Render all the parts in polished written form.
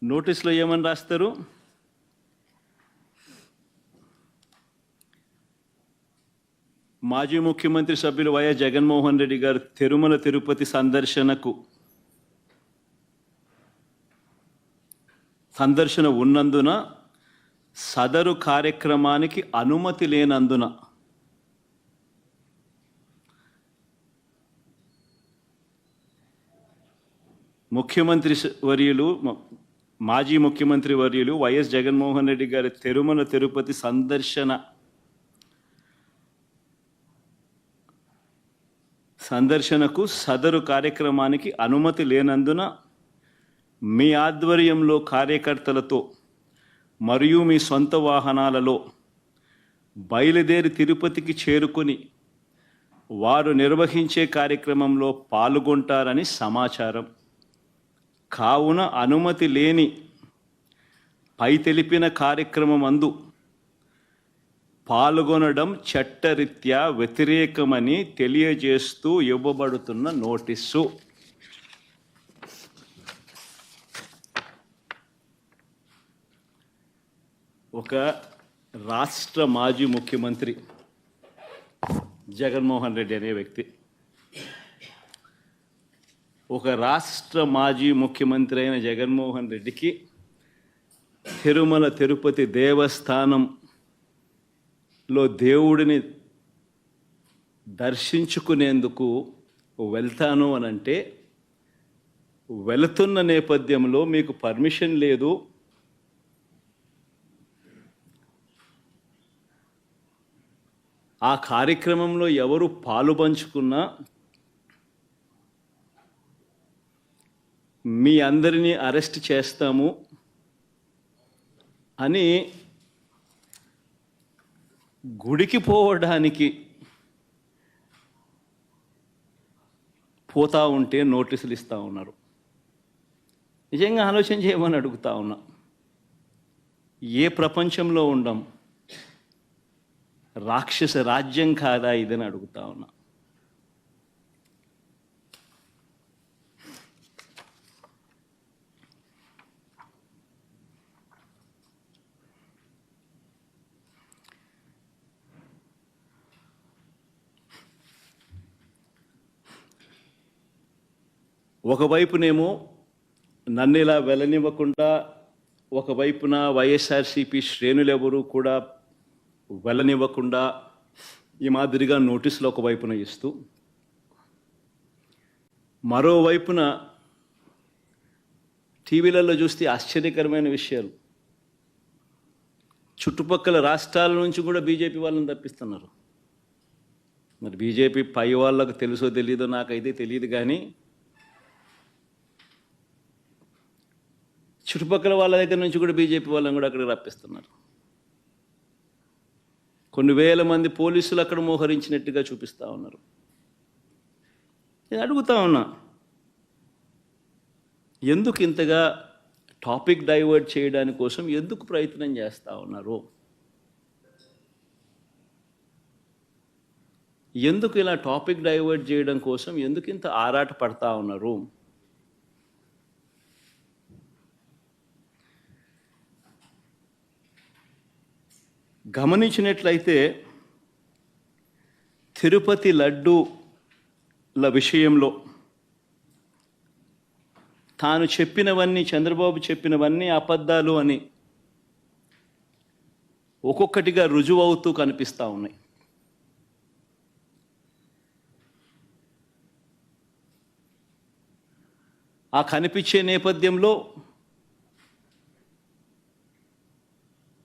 నోటీసులో ఏమని రాస్తారు? మాజీ ముఖ్యమంత్రి సభ్యులు వైఎస్ జగన్మోహన్ రెడ్డి గారు తిరుమల తిరుపతి సందర్శన ఉన్నందున సదరు కార్యక్రమానికి అనుమతి లేనందున మాజీ ముఖ్యమంత్రి వర్యులు వైఎస్ జగన్మోహన్ రెడ్డి గారి తిరుమల తిరుపతి సందర్శనకు సదరు కార్యక్రమానికి అనుమతి లేనందున మీ ఆధ్వర్యంలో కార్యకర్తలతో మరియు మీ సొంత వాహనాలలో బయలుదేరి తిరుపతికి చేరుకుని వారు నిర్వహించే కార్యక్రమంలో పాల్గొంటారని సమాచారం. కావున అనుమతి లేని పై తెలిపిన కార్యక్రమమందు పాల్గొనడం చట్టరీత్యా వ్యతిరేకమని తెలియజేస్తూ ఇవ్వబడుతున్న నోటీసు. ఒక రాష్ట్ర మాజీ ముఖ్యమంత్రి జగన్మోహన్ రెడ్డి అనే వ్యక్తి, ఒక రాష్ట్ర మాజీ ముఖ్యమంత్రి అయిన జగన్మోహన్ రెడ్డికి తిరుమల తిరుపతి దేవస్థానంలో దేవుడిని దర్శించుకునేందుకు వెళ్తాను అనంటే, వెళుతున్న నేపథ్యంలో మీకు పర్మిషన్ లేదు, ఆ కార్యక్రమంలో ఎవరు పాలుపంచుకున్నా మీ అందరినీ అరెస్ట్ చేస్తాము అని గుడికి పోవడానికి పోతా ఉంటే నోటీసులు ఇస్తూ ఉన్నారు. నిజంగా ఆలోచన చేయమని అడుగుతా ఉన్నా. ఏ ప్రపంచంలో ఉండం? రాక్షస రాజ్యం కాదా ఇదని అడుగుతా ఉన్నా. ఒకవైపునేమో నన్ను ఇలా వెళ్ళనివ్వకుండా, ఒకవైపున వైఎస్ఆర్సీపీ శ్రేణులెవరూ కూడా వెళ్ళనివ్వకుండా ఈ మాదిరిగా నోటీసులు ఒకవైపున ఇస్తూ, మరోవైపున టీవీలలో చూస్తే ఆశ్చర్యకరమైన విషయాలు, చుట్టుపక్కల రాష్ట్రాల నుంచి కూడా బీజేపీ వాళ్ళని తప్పిస్తున్నారు. మరి బీజేపీ పై వాళ్ళకు తెలుసో తెలీదో నాకైతే తెలియదు, కానీ చుట్టుపక్కల వాళ్ళ దగ్గర నుంచి కూడా బీజేపీ వాళ్ళని కూడా అక్కడికి రప్పిస్తున్నారు. కొన్ని వేల మంది పోలీసులు అక్కడ మోహరించినట్టుగా చూపిస్తూ ఉన్నారు. నేను అడుగుతా ఉన్నా, ఎందుకు ఇంతగా టాపిక్ డైవర్ట్ చేయడానికి కోసం ఎందుకు ప్రయత్నం చేస్తూ ఉన్నారు? ఎందుకు ఇలా టాపిక్ డైవర్ట్ చేయడం కోసం ఎందుకు ఇంత ఆరాట పడతా ఉన్నారు? గమనించినట్లయితే తిరుపతి లడ్డూల విషయంలో తాను చెప్పినవన్నీ, చంద్రబాబు చెప్పినవన్నీ అబద్ధాలు అని ఒక్కొక్కటిగా రుజువవుతూ కనిపిస్తూ ఉన్నాయి. ఆ కనిపించే నేపథ్యంలో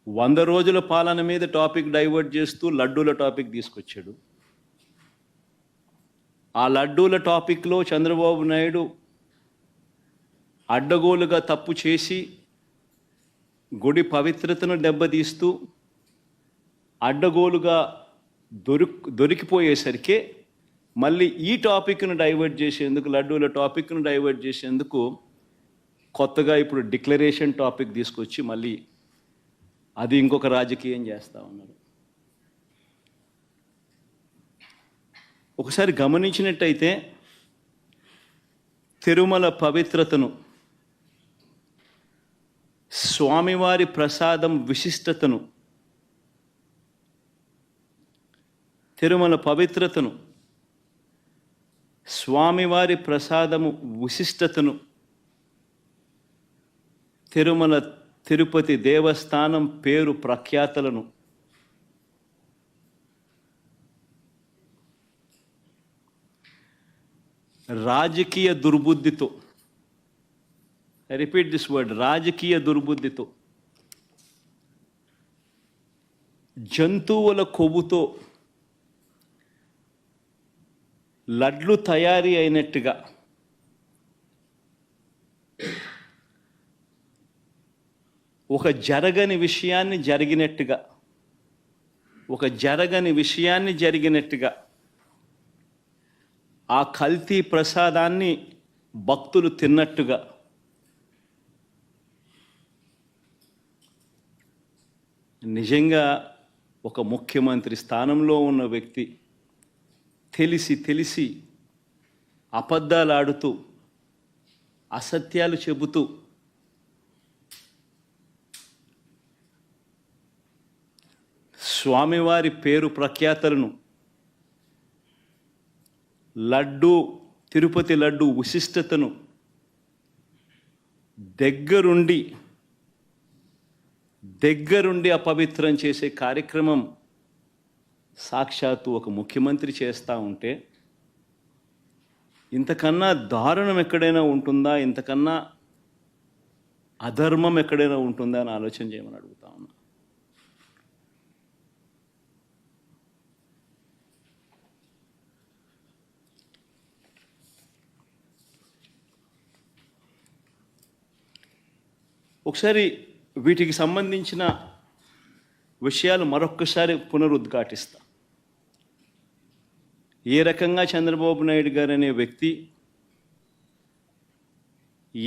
100 రోజుల పాలన మీద టాపిక్ డైవర్ట్ చేస్తూ లడ్డూల టాపిక్ తీసుకొచ్చాడు. ఆ లడ్డూల టాపిక్లో చంద్రబాబు నాయుడు అడ్డగోలుగా తప్పు చేసి గుడి పవిత్రతను దెబ్బతీస్తూ అడ్డగోలుగా దొరికిపోయేసరికి మళ్ళీ ఈ టాపిక్ను డైవర్ట్ చేసేందుకు, లడ్డూల టాపిక్ను డైవర్ట్ చేసేందుకు కొత్తగా ఇప్పుడు డిక్లరేషన్ టాపిక్ తీసుకొచ్చి మళ్ళీ అది ఇంకొక రాజకీయం చేస్తూ ఉన్నారు. ఒకసారి గమనించినట్టయితే తిరుమల పవిత్రతను స్వామివారి ప్రసాదం విశిష్టతను, తిరుమల పవిత్రతను, స్వామివారి ప్రసాదము విశిష్టతను, తిరుమల తిరుపతి దేవస్థానం పేరు ప్రఖ్యాతలను రాజకీయ దుర్బుద్ధితో, ఐ రిపీట్ దిస్ వర్డ్, రాజకీయ దుర్బుద్ధితో, జంతువుల కొవ్వుతో లడ్లు తయారీ అయినట్టుగా ఒక జరగని విషయాన్ని జరిగినట్టుగా, ఒక జరగని విషయాన్ని జరిగినట్టుగా ఆ కల్తీ ప్రసాదాన్ని భక్తులు తిన్నట్టుగా నిజంగా ఒక ముఖ్యమంత్రి స్థానంలో ఉన్న వ్యక్తి తెలిసి అబద్ధాలు ఆడుతూ, అసత్యాలు చెబుతూ స్వామివారి పేరు ప్రఖ్యాతలను, లడ్డు, తిరుపతి లడ్డు విశిష్టతను దగ్గరుండి అపవిత్రం చేసే కార్యక్రమం సాక్షాత్తు ఒక ముఖ్యమంత్రి చేస్తూ ఉంటే ఇంతకన్నా దారుణం ఎక్కడైనా ఉంటుందా, ఇంతకన్నా అధర్మం ఎక్కడైనా ఉంటుందా అని ఆలోచన చేయమని అడుగుతా ఉన్నా. ఒకసారి వీటికి సంబంధించిన విషయాలు మరొక్కసారి పునరుద్ఘాటిస్తా. ఏ రకంగా చంద్రబాబు నాయుడు గారు అనే వ్యక్తి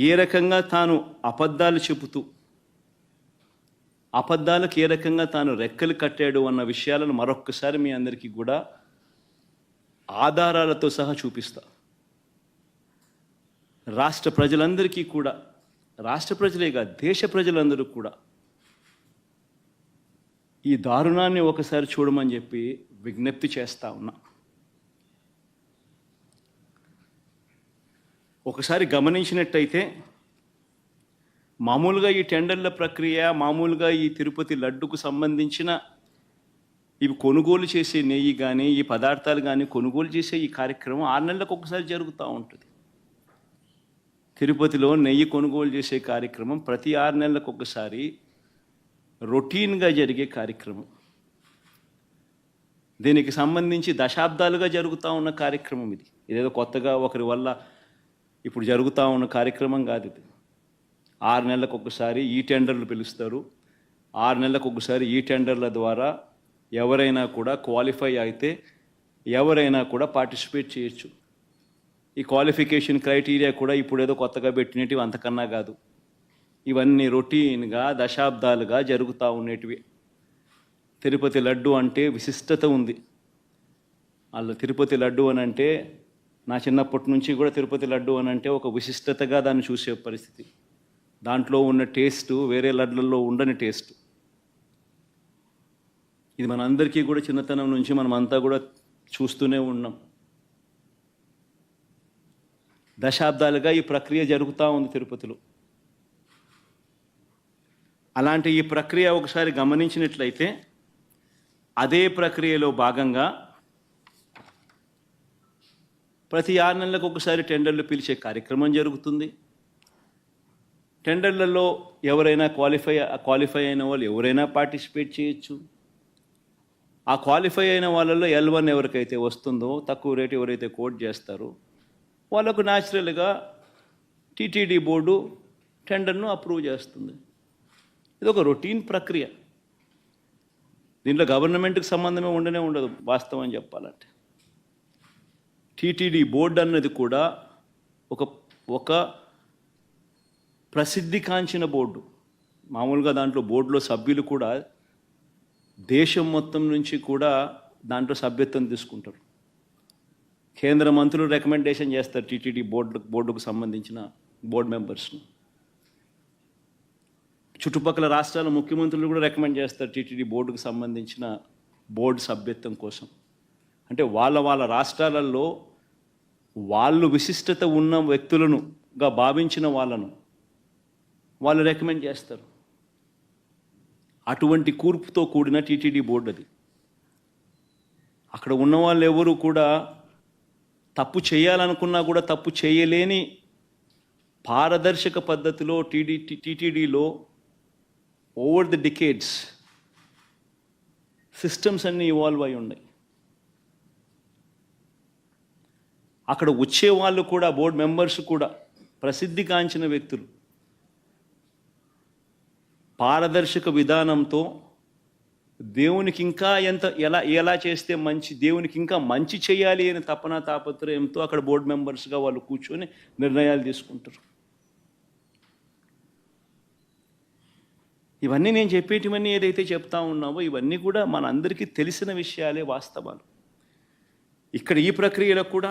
ఏ రకంగా తాను అబద్ధాలు చెబుతూ అబద్ధాలకు ఏ రకంగా తాను రెక్కలు కట్టాడు అన్న విషయాలను మరొక్కసారి మీ అందరికీ కూడా ఆధారాలతో సహా చూపిస్తా. రాష్ట్ర ప్రజలందరికీ కూడా, రాష్ట్ర ప్రజలే కాదు దేశ ప్రజలందరూ కూడా ఈ దారుణాన్ని ఒకసారి చూడమని చెప్పి విజ్ఞప్తి చేస్తా ఉన్నా. ఒకసారి గమనించినట్టయితే మామూలుగా ఈ టెండర్ల ప్రక్రియ, మామూలుగా ఈ తిరుపతి లడ్డుకు సంబంధించిన ఇవి కొనుగోలు చేసే నెయ్యి కానీ, ఈ పదార్థాలు కానీ కొనుగోలు చేసే ఈ కార్యక్రమం 6 నెలలకు ఒకసారి జరుగుతూ ఉంటుంది. తిరుపతిలో నెయ్యి కొనుగోలు చేసే కార్యక్రమం ప్రతి 6 నెలలకు ఒకసారి రొటీన్గా జరిగే కార్యక్రమం. దీనికి సంబంధించి దశాబ్దాలుగా జరుగుతూ ఉన్న కార్యక్రమం ఇది. ఇదేదో కొత్తగా ఒకరి వల్ల ఇప్పుడు జరుగుతూ ఉన్న కార్యక్రమం కాదు ఇది. 6 నెలలకు ఒకసారి ఈ టెండర్లు పిలుస్తారు. 6 నెలలకు ఒకసారి ఈ టెండర్ల ద్వారా ఎవరైనా కూడా క్వాలిఫై అయితే ఎవరైనా కూడా పార్టిసిపేట్ చేయొచ్చు. ఈ క్వాలిఫికేషన్ క్రైటీరియా కూడా ఇప్పుడు ఏదో కొత్తగా పెట్టినవి అంతకన్నా కాదు. ఇవన్నీ రొటీన్గా దశాబ్దాలుగా జరుగుతూ ఉండేటివి. తిరుపతి లడ్డు అంటే విశిష్టత ఉంది. అలా తిరుపతి లడ్డు అని అంటే నా చిన్నప్పటి నుంచి కూడా తిరుపతి లడ్డు అని అంటే ఒక విశిష్టతగా దాన్ని చూసే పరిస్థితి. దాంట్లో ఉన్న టేస్టు వేరే లడ్లలో ఉండని టేస్ట్. ఇది మనందరికీ కూడా చిన్నతనం నుంచి మనమంతా కూడా చూస్తూనే ఉన్నాం. దశాబ్దాలుగా ఈ ప్రక్రియ జరుగుతూ ఉంది తిరుపతిలో. అలాంటి ఈ ప్రక్రియ ఒకసారి గమనించినట్లయితే అదే ప్రక్రియలో భాగంగా ప్రతి 6 నెలలకు ఒకసారి టెండర్లు పిలిచే కార్యక్రమం జరుగుతుంది. టెండర్లలో ఎవరైనా క్వాలిఫై అయిన వాళ్ళు ఎవరైనా పార్టిసిపేట్ చేయొచ్చు. ఆ క్వాలిఫై అయిన వాళ్ళల్లో L1 ఎవరికైతే వస్తుందో, తక్కువ రేటు ఎవరైతే కోట్ చేస్తారో వాళ్ళకు న్యాచురల్గా టీటీడీ బోర్డు టెండర్ను అప్రూవ్ చేస్తుంది. ఇది ఒక రొటీన్ ప్రక్రియ. దీంట్లో గవర్నమెంట్కి సంబంధమే ఉండదు వాస్తవం చెప్పాలంటే. టీటీడీ బోర్డు అన్నది కూడా ఒక ప్రసిద్ధికాంచిన బోర్డు. మామూలుగా దాంట్లో బోర్డులో సభ్యులు కూడా దేశం మొత్తం నుంచి కూడా దాంట్లో సభ్యత్వం తీసుకుంటారు. కేంద్ర మంత్రులు రికమెండేషన్ చేస్తారు టీటీడీ బోర్డుకు సంబంధించిన బోర్డు మెంబర్స్ను. చుట్టుపక్కల రాష్ట్రాల ముఖ్యమంత్రులు కూడా రికమెండ్ చేస్తారు టీటీడీ బోర్డుకు సంబంధించిన బోర్డు సభ్యత్వం కోసం. అంటే వాళ్ళ రాష్ట్రాలలో వాళ్ళు విశిష్టత ఉన్న వ్యక్తులనుగా భావించిన వాళ్ళను వాళ్ళు రికమెండ్ చేస్తారు. అటువంటి కూర్పుతో కూడిన టీటీడీ బోర్డు అది. అక్కడ ఉన్న వాళ్ళు ఎవరు కూడా తప్పు చేయాలనుకున్నా కూడా తప్పు చేయలేని పారదర్శక పద్ధతిలో టీటీడీలో ఓవర్ ది డికేడ్స్ సిస్టమ్స్ అన్నీ ఇవాల్వ్ అయి ఉన్నాయి. అక్కడ వచ్చే వాళ్ళు కూడా బోర్డు మెంబర్స్ కూడా ప్రసిద్ధిగాంచిన వ్యక్తులు. పారదర్శక విధానంతో దేవునికి ఇంకా ఎలా చేస్తే మంచి, దేవునికి ఇంకా మంచి చేయాలి అని తాపత్రయంతో అక్కడ బోర్డు మెంబర్స్గా వాళ్ళు కూర్చొని నిర్ణయాలు తీసుకుంటారు. ఇవన్నీ నేను చెప్పేటివన్నీ ఏదైతే చెప్తా ఉన్నామో ఇవన్నీ కూడా మనందరికీ తెలిసిన విషయాలే, వాస్తవాలు. ఇక్కడ ఈ ప్రక్రియలో కూడా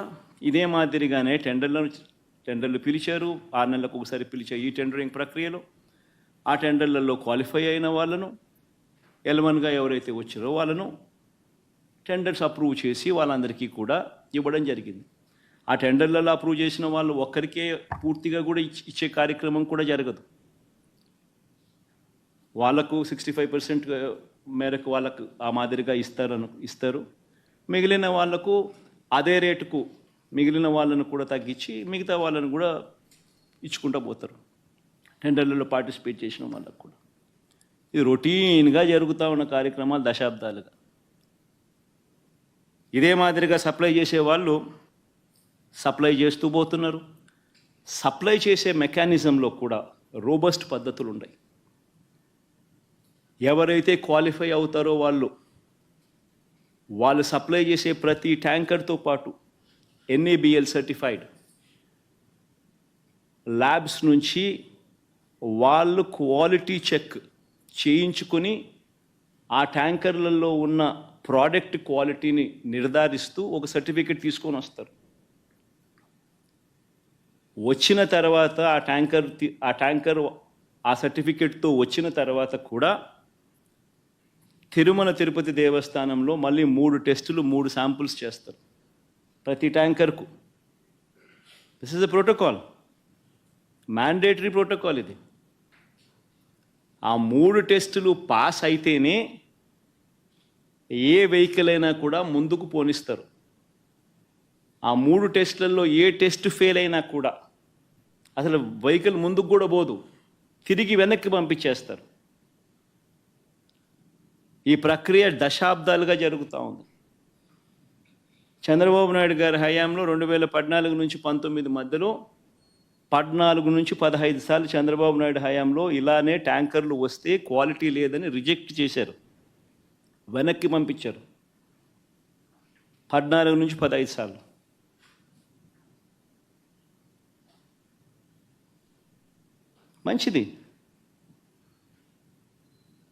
ఇదే మాదిరిగానే టెండర్లు పిలిచారు. 6 నెలలకు ఒకసారి పిలిచే ఈ టెండరింగ్ ప్రక్రియలో ఆ టెండర్లలో క్వాలిఫై అయిన వాళ్ళను, ఎలమన్గా ఎవరైతే వచ్చారో వాళ్ళను టెండర్స్ అప్రూవ్ చేసి వాళ్ళందరికీ కూడా ఇవ్వడం జరిగింది. ఆ టెండర్లలో అప్రూవ్ చేసిన వాళ్ళు ఒక్కరికే పూర్తిగా కూడా ఇచ్చే కార్యక్రమం కూడా జరగదు. వాళ్ళకు 65% మేరకు వాళ్ళకు ఆ మాదిరిగా ఇస్తారు. మిగిలిన వాళ్లకు అదే రేటుకు మిగిలిన వాళ్ళను కూడా తగ్గించి మిగతా వాళ్ళను కూడా ఇచ్చుకుంటూ పోతారు టెండర్లలో పార్టిసిపేట్ చేసిన వాళ్ళకు కూడా. ఇది రొటీన్గా జరుగుతూ ఉన్న కార్యక్రమాలు దశాబ్దాలుగా. ఇదే మాదిరిగా సప్లై చేసే వాళ్ళు సప్లై చేస్తూ పోతున్నారు. సప్లై చేసే మెకానిజంలో కూడా రోబస్ట్ పద్ధతులు ఉన్నాయి. ఎవరైతే క్వాలిఫై అవుతారో వాళ్ళు సప్లై చేసే ప్రతి ట్యాంకర్తో పాటు NABL సర్టిఫైడ్ ల్యాబ్స్ నుంచి వాళ్ళు క్వాలిటీ చెక్ చేయించుకొని ఆ ట్యాంకర్లలో ఉన్న ప్రోడక్ట్ క్వాలిటీని నిర్ధారిస్తూ ఒక సర్టిఫికెట్ తీసుకొని వస్తారు. వచ్చిన తర్వాత ఆ ట్యాంకర్ ఆ సర్టిఫికెట్తో వచ్చిన తర్వాత కూడా తిరుమల తిరుపతి దేవస్థానంలో మళ్ళీ 3 టెస్టులు 3 శాంపుల్స్ చేస్తారు ప్రతి ట్యాంకర్కు. This is the protocol, mandatory protocol ఇది. ఆ 3 టెస్టులు పాస్ అయితేనే ఏ వెహికల్ అయినా కూడా ముందుకు పోనిస్తారు. ఆ 3 టెస్టులలో ఏ టెస్ట్ ఫెయిల్ అయినా కూడా అసలు వెహికల్ ముందుకు కూడా పోదు, తిరిగి వెనక్కి పంపించేస్తారు. ఈ ప్రక్రియ దశాబ్దాలుగా జరుగుతూ ఉంది. చంద్రబాబు నాయుడు గారి హయాంలో 2014 నుంచి 19 మధ్యలో 14 నుంచి 15 సార్లు చంద్రబాబు నాయుడు హయాంలో ఇలానే ట్యాంకర్లు వస్తే క్వాలిటీ లేదని రిజెక్ట్ చేశారు, వెనక్కి పంపించారు. 14 నుంచి 15 సార్లు. మంచిది.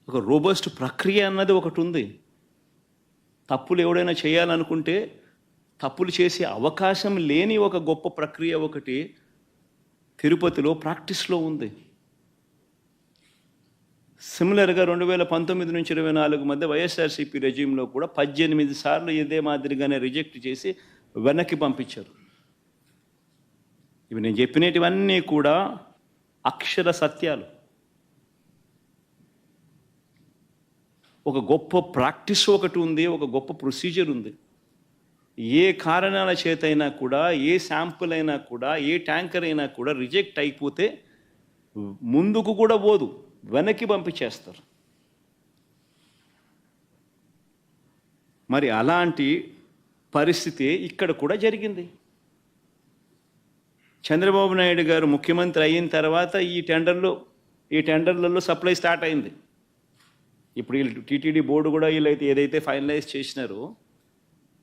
ఒక రోబస్ట్ ప్రక్రియ అన్నది ఒకటి ఉంది. తప్పులు ఎవడైనా చేయాలనుకుంటే తప్పులు చేసే అవకాశం లేని ఒక గొప్ప ప్రక్రియ ఒకటి తిరుపతిలో ప్రాక్టీస్లో ఉంది. సిమిలర్గా 2019 నుంచి 24 మధ్య వైఎస్ఆర్సీపీ రెజ్యూమ్లో కూడా 18 సార్లు ఇదే మాదిరిగానే రిజెక్ట్ చేసి వెనక్కి పంపించారు. ఇవి నేను చెప్పినటివన్నీ కూడా అక్షర సత్యాలు. ఒక గొప్ప ప్రాక్టీస్ ఒకటి ఉంది, ఒక గొప్ప ప్రొసీజర్ ఉంది. ఏ కారణాల చేతైనా కూడా, ఏ శాంపుల్ అయినా కూడా, ఏ ట్యాంకర్ అయినా కూడా రిజెక్ట్ అయిపోతే ముందుకు కూడా పోదు, వెనక్కి పంపించేస్తారు. మరి అలాంటి పరిస్థితి ఇక్కడ కూడా జరిగింది. చంద్రబాబు నాయుడు గారు ముఖ్యమంత్రి అయిన తర్వాత ఈ టెండర్లలో సప్లై స్టార్ట్ అయింది. ఇప్పుడు వీళ్ళు టీటీడీ బోర్డు కూడా వీళ్ళైతే ఏదైతే ఫైనలైజ్ చేసినారో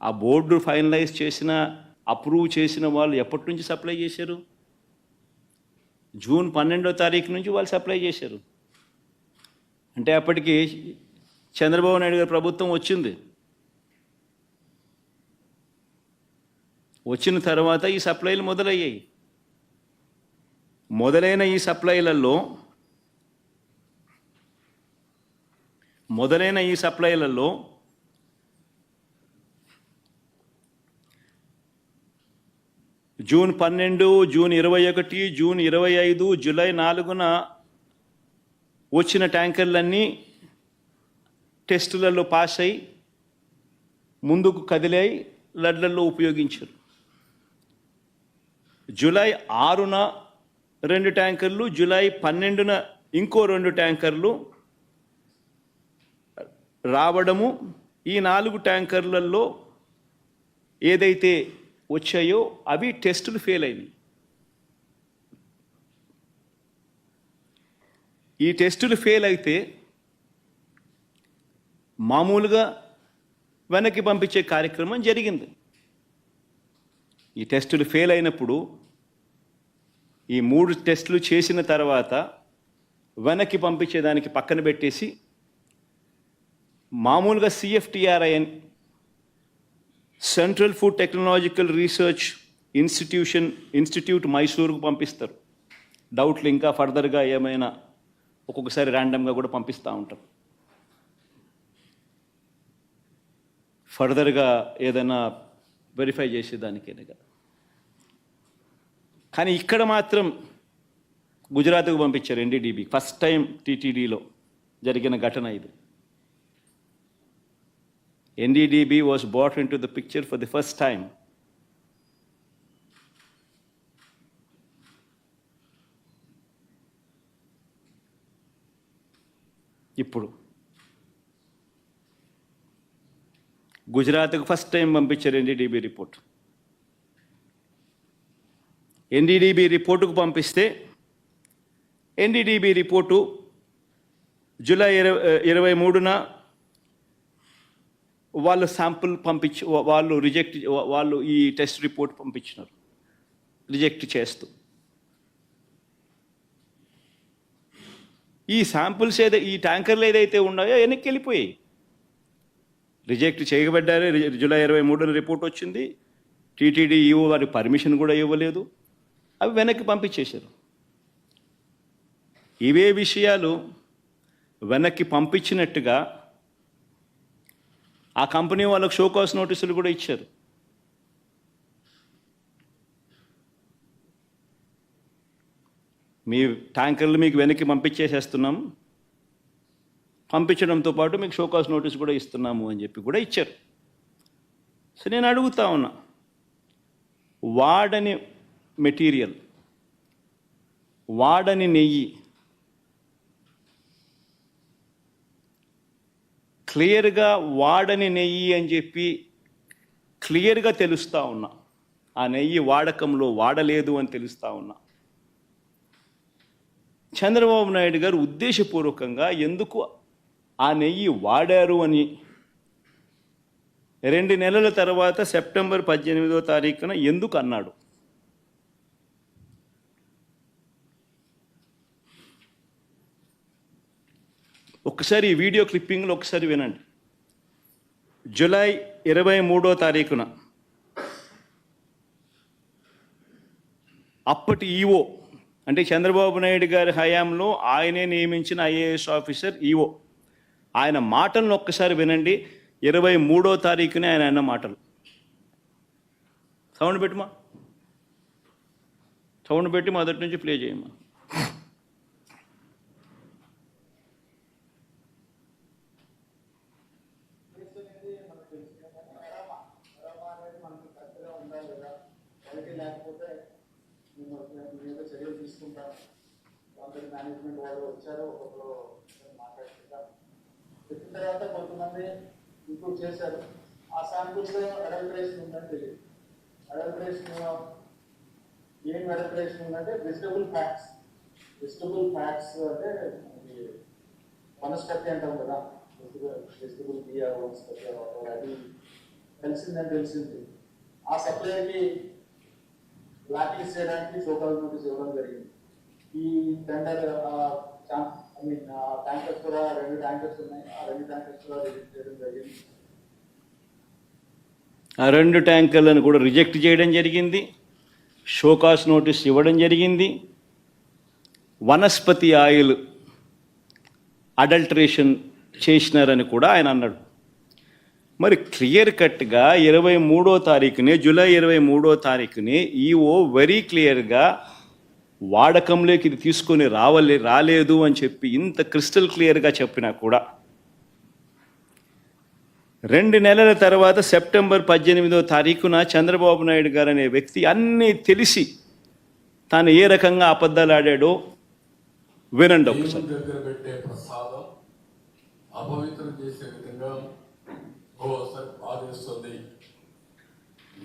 ఆ బోర్డు ఫైనలైజ్ చేసిన, అప్రూవ్ చేసిన వాళ్ళు ఎప్పటి నుంచి సప్లై చేశారు? జూన్ 12వ తారీఖు నుంచి వాళ్ళు సప్లై చేశారు. అంటే అప్పటికి చంద్రబాబు నాయుడు గారి ప్రభుత్వం వచ్చింది. వచ్చిన తర్వాత ఈ సప్లైలు మొదలయ్యాయి. మొదలైన ఈ సప్లైలలో మొదలైన ఈ సప్లైలలో జూన్ 12, జూన్ 21, జూన్ 25, జూలై 4న వచ్చిన ట్యాంకర్లన్నీ టెస్టులలో పాస్ అయి ముందుకు కదిలాయి, లడ్లలో ఉపయోగించారు. జూలై 6న 2 ట్యాంకర్లు, జూలై 12న ఇంకో 2 ట్యాంకర్లు రావడము, ఈ 4 ట్యాంకర్లలో ఏదైతే వచ్చాయో అవి టెస్టులు ఫెయిల్ అయినాయి. ఈ టెస్టులు ఫెయిల్ అయితే మామూలుగా వెనక్కి పంపించే కార్యక్రమం జరిగింది. ఈ టెస్టులు ఫెయిల్ అయినప్పుడు ఈ 3 టెస్టులు చేసిన తర్వాత వెనక్కి పంపించేదానికి పక్కన పెట్టేసి మామూలుగా CFTRI central food technological research institute మైసూరుకు పంపిస్తారు. డౌట్లు ఇంకా ఫర్దర్గా ఏమైనా ఒక్కొక్కసారి ర్యాండమ్గా కూడా పంపిస్తూ ఉంటారు. ఫర్దర్గా ఏదైనా వెరిఫై చేసేదానికేనే కదా. కానీ ఇక్కడ మాత్రం గుజరాత్కు పంపించారు NDDB. ఫస్ట్ టైం TTDలో జరిగిన ఘటన ఇది. NDDB was brought into the picture for the first time. ఇప్పుడు గుజరాత్కు ఫస్ట్ టైం పంపించారు NDDB రిపోర్ట్. NDDB రిపోర్టుకు పంపిస్తే NDDB రిపోర్టు జూలై 23న వాళ్ళు శాంపుల్ వాళ్ళు ఈ టెస్ట్ రిపోర్ట్ పంపించినారు రిజెక్ట్ చేస్తూ. ఈ శాంపుల్స్ ఈ ట్యాంకర్లు ఏదైతే ఉన్నాయో వెనక్కి వెళ్ళిపోయాయి. రిజెక్ట్ చేయబడ్డారు. జూలై 23న రిపోర్ట్ వచ్చింది. TTD ఈవో వారి పర్మిషన్ కూడా ఇవ్వలేదు. అవి వెనక్కి పంపించేశారు. ఇవే విషయాలు వెనక్కి పంపించినట్టుగా ఆ కంపెనీ వాళ్ళకు షోకాస్ నోటీసులు కూడా ఇచ్చారు. మీ ట్యాంకర్లు మీకు వెనక్కి పంపించేసేస్తున్నాం, పంపించడంతో పాటు మీకు షోకాస్ నోటీస్ కూడా ఇస్తున్నాము అని చెప్పి కూడా ఇచ్చారు. సో నేను అడుగుతా ఉన్నా, వాడని మెటీరియల్, వాడని నెయ్యి క్లియర్గా వాడని నెయ్యి అని చెప్పి క్లియర్గా తెలుస్తూ ఉన్నా, ఆ నెయ్యి వాడకంలో వాడలేదు అని తెలుస్తూ ఉన్నా. చంద్రబాబు నాయుడు గారు ఉద్దేశపూర్వకంగా ఎందుకు ఆ నెయ్యి వాడారు అని 2 నెలల తర్వాత సెప్టెంబర్ 18వ తారీఖున ఎందుకు అన్నాడు? ఒకసారి ఈ వీడియో క్లిప్పింగ్లో ఒకసారి వినండి. జూలై 23వ తారీఖున అప్పటి ఈఓ, అంటే చంద్రబాబు నాయుడు గారి హయాంలో ఆయనే నియమించిన IAS ఆఫీసర్ ఈఓ, ఆయన మాటలను ఒక్కసారి వినండి. 23వ తారీఖునే ఆయన అన్న మాటలు. సౌండ్ పెట్టమా, సౌండ్ పెట్టి మొదటి నుంచి ప్లే చేయమ్మా. లేకపోతే మేము చర్యలు తీసుకుంటాం. కొందరు మేనేజ్మెంట్ వాళ్ళు వచ్చారు, ఒకరు మాట్లాడుకుంటాం. చెప్పిన తర్వాత కొంతమంది ఇంప్రూవ్ చేశారు. ఆ శాంపుల్స్ అడల్టరేషన్ ఉందని తెలియదు. అడల్టరేషన్ ఏం అడల్టరేషన్ ఉందంటే వెజిటబుల్ ఫ్యాట్స్. వెజిటబుల్ ఫ్యాట్స్ అంటే వనస్పతి అంటాం కదా, వెజిటబుల్ బియ్య వనస్పతి అది తెలిసిందని తెలిసింది. ఆ సప్లైకి బ్లాక్ లిస్ట్ చేయడానికి షోకాస్ నోటీస్ ఇవ్వడం జరిగింది. ఈ టెండర్ ట్యాంకర్స్ కూడా 2 ట్యాంకర్స్ ఉన్నాయి. ఆ 2 ట్యాంకర్స్ కూడా రిజెక్ట్ చేయడం జరిగింది. ఆ 2 ట్యాంకర్లను కూడా రిజెక్ట్ చేయడం జరిగింది. షోకాస్ నోటీస్ ఇవ్వడం జరిగింది. వనస్పతి ఆయిల్ అడల్టరేషన్ చేసినారని కూడా ఆయన అన్నాడు. మరి క్లియర్ కట్గా 23వ తారీఖునే, జూలై 23వ తారీఖునే ఈఓ వెరీ క్లియర్గా వాడకంలోకి ఇది తీసుకొని రాలేదు అని చెప్పి ఇంత క్రిస్టల్ క్లియర్గా చెప్పినా కూడా 2 నెలల తర్వాత సెప్టెంబర్ 18వ తారీఖున చంద్రబాబు నాయుడు గారు అనే వ్యక్తి అన్నీ తెలిసి తాను ఏ రకంగా అబద్ధాలు ఆడాడో వినండి ఒకసారి. దగ్గర పెట్టే ప్రసాదం అపవిత్రం చేసే విధంగా ఒకసారి బాధేస్తుంది.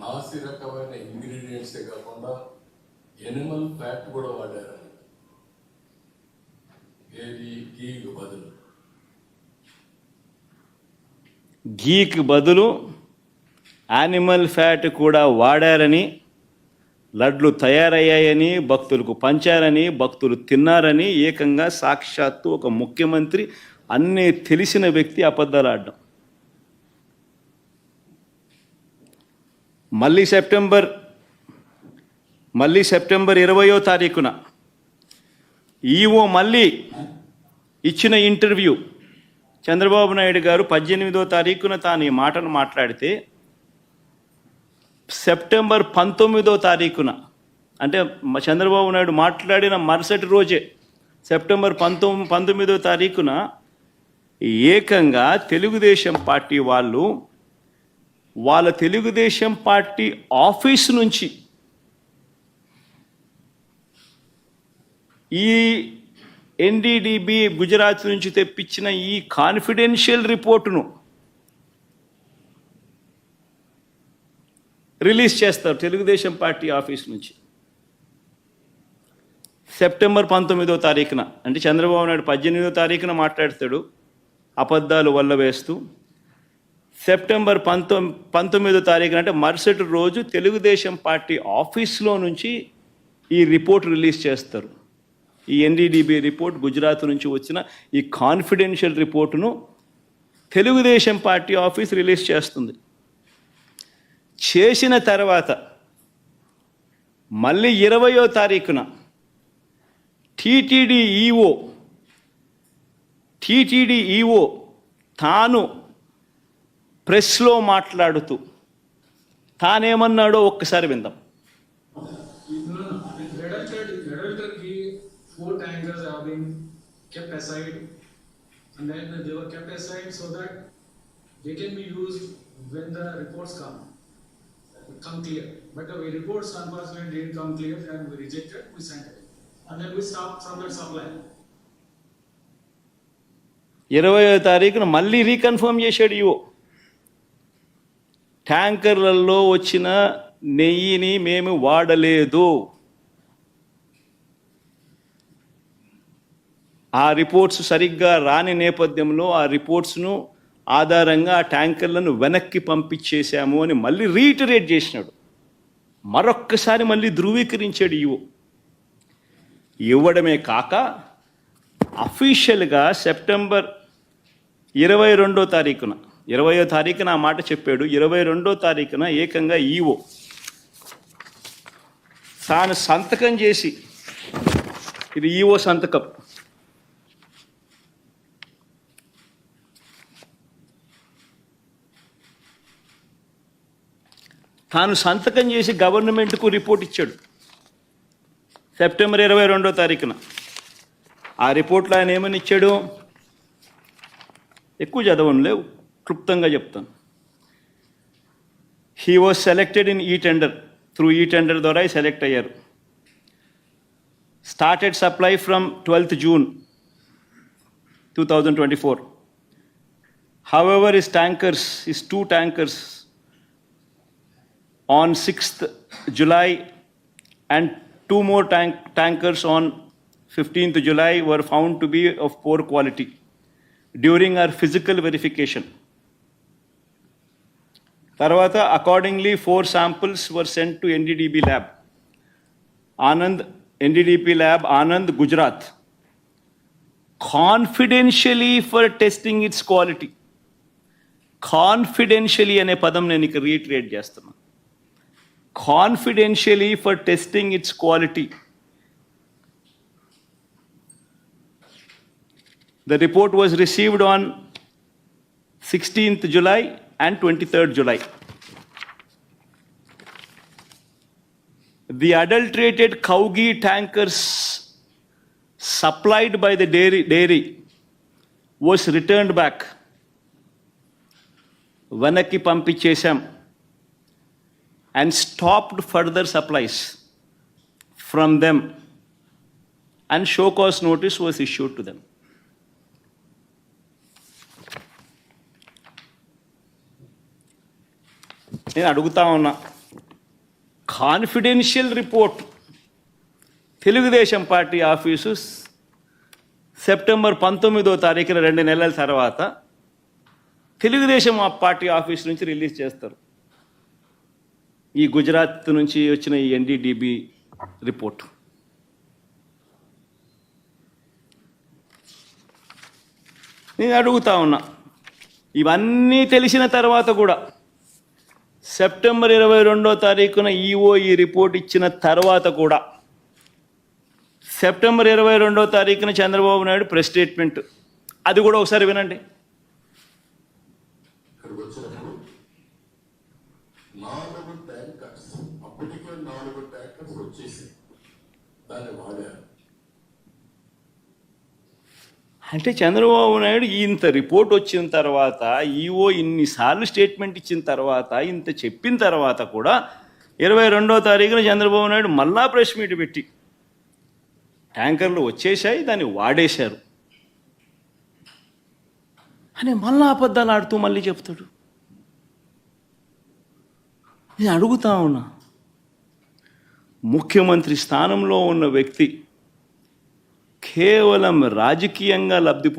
నాసి రకమైన ఇంగ్రీడియంట్సే కాకుండా ఎనిమల్ ఫ్యాట్ కూడా వాడారు. ఏది గీకు బదులు గీకి బదులు యానిమల్ ఫ్యాట్ కూడా వాడారని, లడ్లు తయారయ్యాయని, భక్తులకు పంచారని, భక్తులు తిన్నారని ఏకంగా సాక్షాత్తు ఒక ముఖ్యమంత్రి అన్నీ తెలిసిన వ్యక్తి అబద్ధాలు ఆడడం. మళ్ళీ సెప్టెంబర్ 20వ తారీఖున ఈఓ మళ్ళీ ఇచ్చిన ఇంటర్వ్యూ, చంద్రబాబు నాయుడు గారు 18వ తారీఖున తాను ఈ మాటలు మాట్లాడితే సెప్టెంబర్ 19వ తారీఖున, అంటే చంద్రబాబు నాయుడు మాట్లాడిన మరుసటి రోజే సెప్టెంబర్ 19వ తారీఖున ఏకంగా తెలుగుదేశం పార్టీ వాళ్ళు వాళ్ళ తెలుగుదేశం పార్టీ ఆఫీస్ నుంచి ఈ ఎన్డీడీబీ గుజరాత్ నుంచి తెప్పించిన ఈ కాన్ఫిడెన్షియల్ రిపోర్టును రిలీజ్ చేస్తారు తెలుగుదేశం పార్టీ ఆఫీస్ నుంచి. సెప్టెంబర్ 19వ తారీఖున, అంటే చంద్రబాబు నాయుడు 18వ తారీఖున మాట్లాడతాడు అబద్ధాలు వల్ల వేస్తూ. సెప్టెంబర్ 19వ తారీఖున, అంటే మరుసటి రోజు తెలుగుదేశం పార్టీ ఆఫీస్లో నుంచి ఈ రిపోర్ట్ రిలీజ్ చేస్తారు. ఈ ఎన్డీడీబీ రిపోర్ట్, గుజరాత్ నుంచి వచ్చిన ఈ కాన్ఫిడెన్షియల్ రిపోర్టును తెలుగుదేశం పార్టీ ఆఫీస్ రిలీజ్ చేస్తుంది. చేసిన తర్వాత మళ్ళీ 20వ తారీఖున టీటీడీ ఈఓ తాను ప్రెస్లో మాట్లాడుతూ తానేమన్నాడో ఒక్కసారి విందాం. Four tankers have been kept aside, and then they were kept aside so that they can be used when the reports come clear. But the reports unfortunately didn't come clear, and we rejected, we sent it, and then we stopped from that supply. 20వ తారీఖున మళ్ళీ reconfirm చేశాడు EO. ట్యాంకర్లలో వచ్చిన నెయ్యిని మేము వాడలేదు. ఆ reports సరిగ్గా రాని నేపథ్యంలో ఆ రిపోర్ట్స్ను ఆధారంగా ఆ ట్యాంకర్లను వెనక్కి పంపించేశాము అని మళ్ళీ రీటరేట్ చేసినాడు. మరొక్కసారి మళ్ళీ ధృవీకరించాడు ఈఓ. ఇవ్వడమే కాక అఫీషియల్గా సెప్టెంబర్ 22వ తారీఖున, 20వ తారీఖున ఆ మాట చెప్పాడు. 22వ తారీఖున ఏకంగా ఈఓ తాను సంతకం చేసి, ఇది ఈఓ సంతకం, తాను సంతకం చేసి గవర్నమెంట్కు రిపోర్ట్ ఇచ్చాడు సెప్టెంబర్ 22వ తారీఖున. ఆ రిపోర్ట్లో ఆయన ఏమని ఇచ్చాడు, ఎక్కువ చదవనులే, క్లుప్తంగా చెప్తాను. హీ వాజ్ సెలెక్టెడ్ ఇన్ ఈ టెండర్, త్రూ ఈ టెండర్ ద్వారా సెలెక్ట్ అయ్యారు. Started supply from 12th June 2024. However, his two tankers on 6th July and two more tankers on 15th July were found to be of poor quality during our physical verification. Tarvata, accordingly, 4 samples were sent to NDDB lab, Anand, Gujarat, confidentially for testing its quality. Confidentially ane padam nenu ikka reiterate chestunna. Confidentially for testing its quality. The report was received on 16th July and 23rd July. The adulterated cow ghee tankers supplied by the dairy was returned back. Vanaki పంపించేశాం and stopped further supplies from them, and show cause notice was issued to them. నేను అడుగుతా ఉన్నా, confidential report Telugu Desam party office September 19వ తారీఖున 2 నెలల తర్వాత Telugu Desam party office నుంచి release చేస్తారు. ఈ గుజరాత్ నుంచి వచ్చిన ఈ ఎన్డీడీబీ రిపోర్ట్. నేను అడుగుతా ఉన్నా, ఇవన్నీ తెలిసిన తర్వాత కూడా సెప్టెంబర్ 22వ తారీఖున ఈఓ ఈ రిపోర్ట్ ఇచ్చిన తర్వాత కూడా సెప్టెంబర్ 22వ తారీఖున చంద్రబాబు నాయుడు ప్రెస్ స్టేట్మెంట్, అది కూడా ఒకసారి వినండి. ఇక్కడికి వచ్చినప్పుడు 4 ట్యాంకర్స్, అప్పటికే 4 ట్యాంకర్స్ వచ్చేసి దాన్ని వాడారు. అంటే చంద్రబాబు నాయుడు ఇంత రిపోర్ట్ వచ్చిన తర్వాత, ఈఓ ఇన్నిసార్లు స్టేట్మెంట్ ఇచ్చిన తర్వాత, ఇంత చెప్పిన తర్వాత కూడా 22వ తారీఖున చంద్రబాబు నాయుడు మళ్ళా ప్రెస్ మీట్ పెట్టి ట్యాంకర్లు వచ్చేసాయి, దాన్ని వాడేశారు అని మళ్ళా అబద్ధాలు ఆడుతూ మళ్ళీ చెప్తాడు. నేను అడుగుతా ఉన్నా, ముఖ్యమంత్రి స్థానంలో ఉన్న వ్యక్తి కేవలం రాజకీయంగా లబ్ధి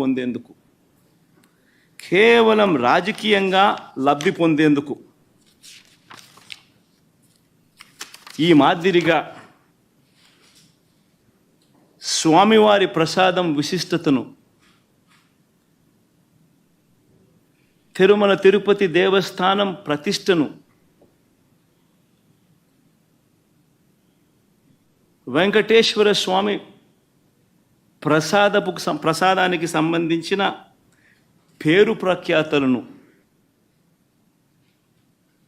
పొందేందుకు ఈ మాదిరిగా స్వామివారి ప్రసాదం విశిష్టతను, తిరుమల తిరుపతి దేవస్థానం ప్రతిష్టను, వెంకటేశ్వర స్వామి ప్రసాదానికి సంబంధించిన పేరు ప్రఖ్యాతలను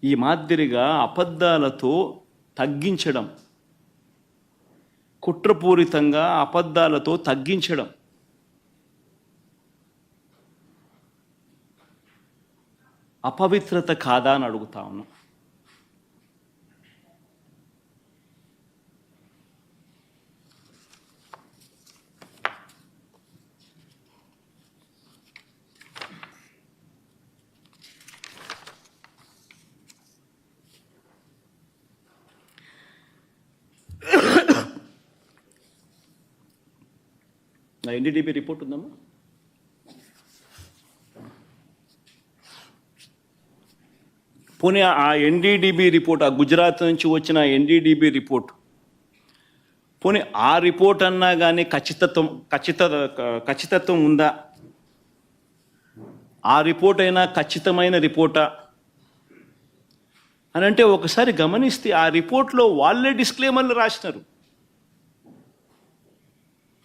ఈ మాదిరిగా అబద్ధాలతో తగ్గించడం, కుట్రపూరితంగా అబద్ధాలతో తగ్గించడం అపవిత్రత కాదా అని అడుగుతా ఉన్నా. నా ఎన్డీడీబీ రిపోర్ట్ ఉందమ్మా. పోనీ ఆ ఎన్డీడీబీ రిపోర్ట్, ఆ గుజరాత్ నుంచి వచ్చిన ఎన్డీడీబీ రిపోర్ట్, పోనీ ఆ రిపోర్ట్ అన్నా కానీ ఖచ్చితత్వం ఉందా? ఆ రిపోర్ట్ అయినా ఖచ్చితమైన రిపోర్టా అని అంటే ఒకసారి గమనిస్తే ఆ రిపోర్ట్లో వాళ్ళే డిస్క్లైమర్లు రాసినారు.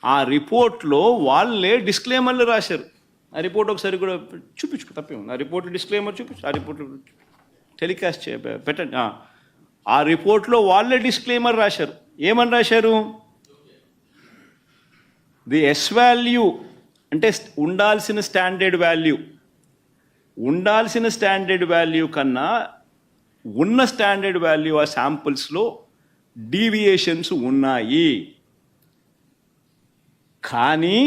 ఆ రిపోర్ట్లో వాళ్ళే డిస్క్లైమర్లు రాశారు. ఆ రిపోర్ట్ ఒకసారి కూడా చూపించు, తప్పే ఉంది. ఆ రిపోర్ట్ డిస్క్లైమర్ చూపించు, ఆ రిపోర్ట్ టెలికాస్ట్ పెట్టండి. ఆ రిపోర్ట్లో వాళ్ళే డిస్క్లైమర్ రాశారు. ఏమని రాశారు? ది ఎస్ వాల్యూ అంటే ఉండాల్సిన స్టాండర్డ్ వాల్యూ కన్నా ఉన్న స్టాండర్డ్ వాల్యూ ఆ శాంపుల్స్లో డీవియేషన్స్ ఉన్నాయి. కానీ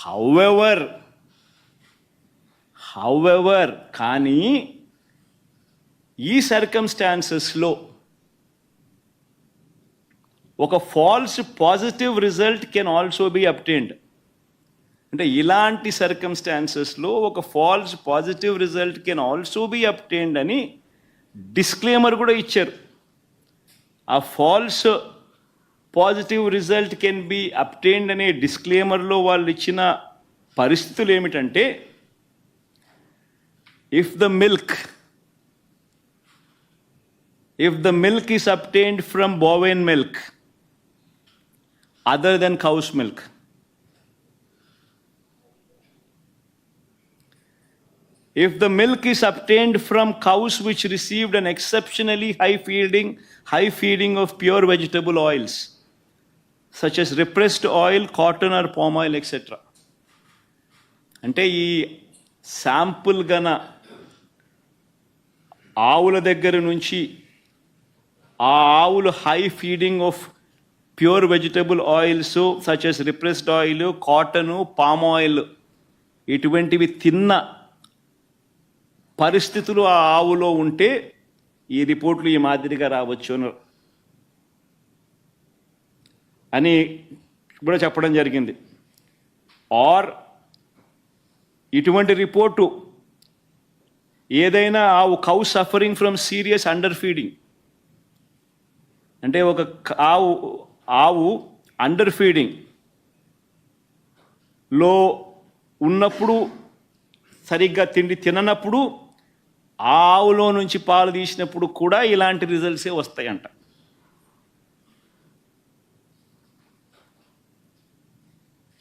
హౌవెవర్ కానీ ఈ సర్కమ్స్టాన్సెస్లో ఒక false positive result can also be obtained. అంటే ఇలాంటి సర్కమ్స్టాన్సెస్లో ఒక false positive result can also be obtained అని డిస్క్లైమర్ కూడా ఇచ్చారు. ఆ false positive result can be obtained అనే డిస్క్లైమర్లో వాళ్ళు ఇచ్చిన పరిస్థితులు ఏమిటంటే, if the milk is obtained from bovine milk other than cow's milk, if the milk is obtained from cows which received an exceptionally high feeding of pure vegetable oils, such as repressed oil, cotton or palm oil, etc. అంటే ఈ sample గన ఆవుల దగ్గర నుంచి ఆ ఆవులు high feeding of pure vegetable oils such as repressed oil, cotton, palm oil ఇటువంటివి తిన్న పరిస్థితులు ఆ ఆవులో ఉంటే ఈ రిపోర్ట్లు ఈ మాదిరిగా రావచ్చు అని కూడా చెప్పడం జరిగింది. ఆర్ ఇటువంటి రిపోర్టు ఏదైనా cow suffering from serious under feeding, అంటే ఒక ఆవు అండర్ ఫీడింగ్ లో ఉన్నప్పుడు, సరిగ్గా తిండి తిననప్పుడు, ఆ ఆవులో నుంచి పాలు తీసినప్పుడు కూడా ఇలాంటి రిజల్ట్సే వస్తాయంట.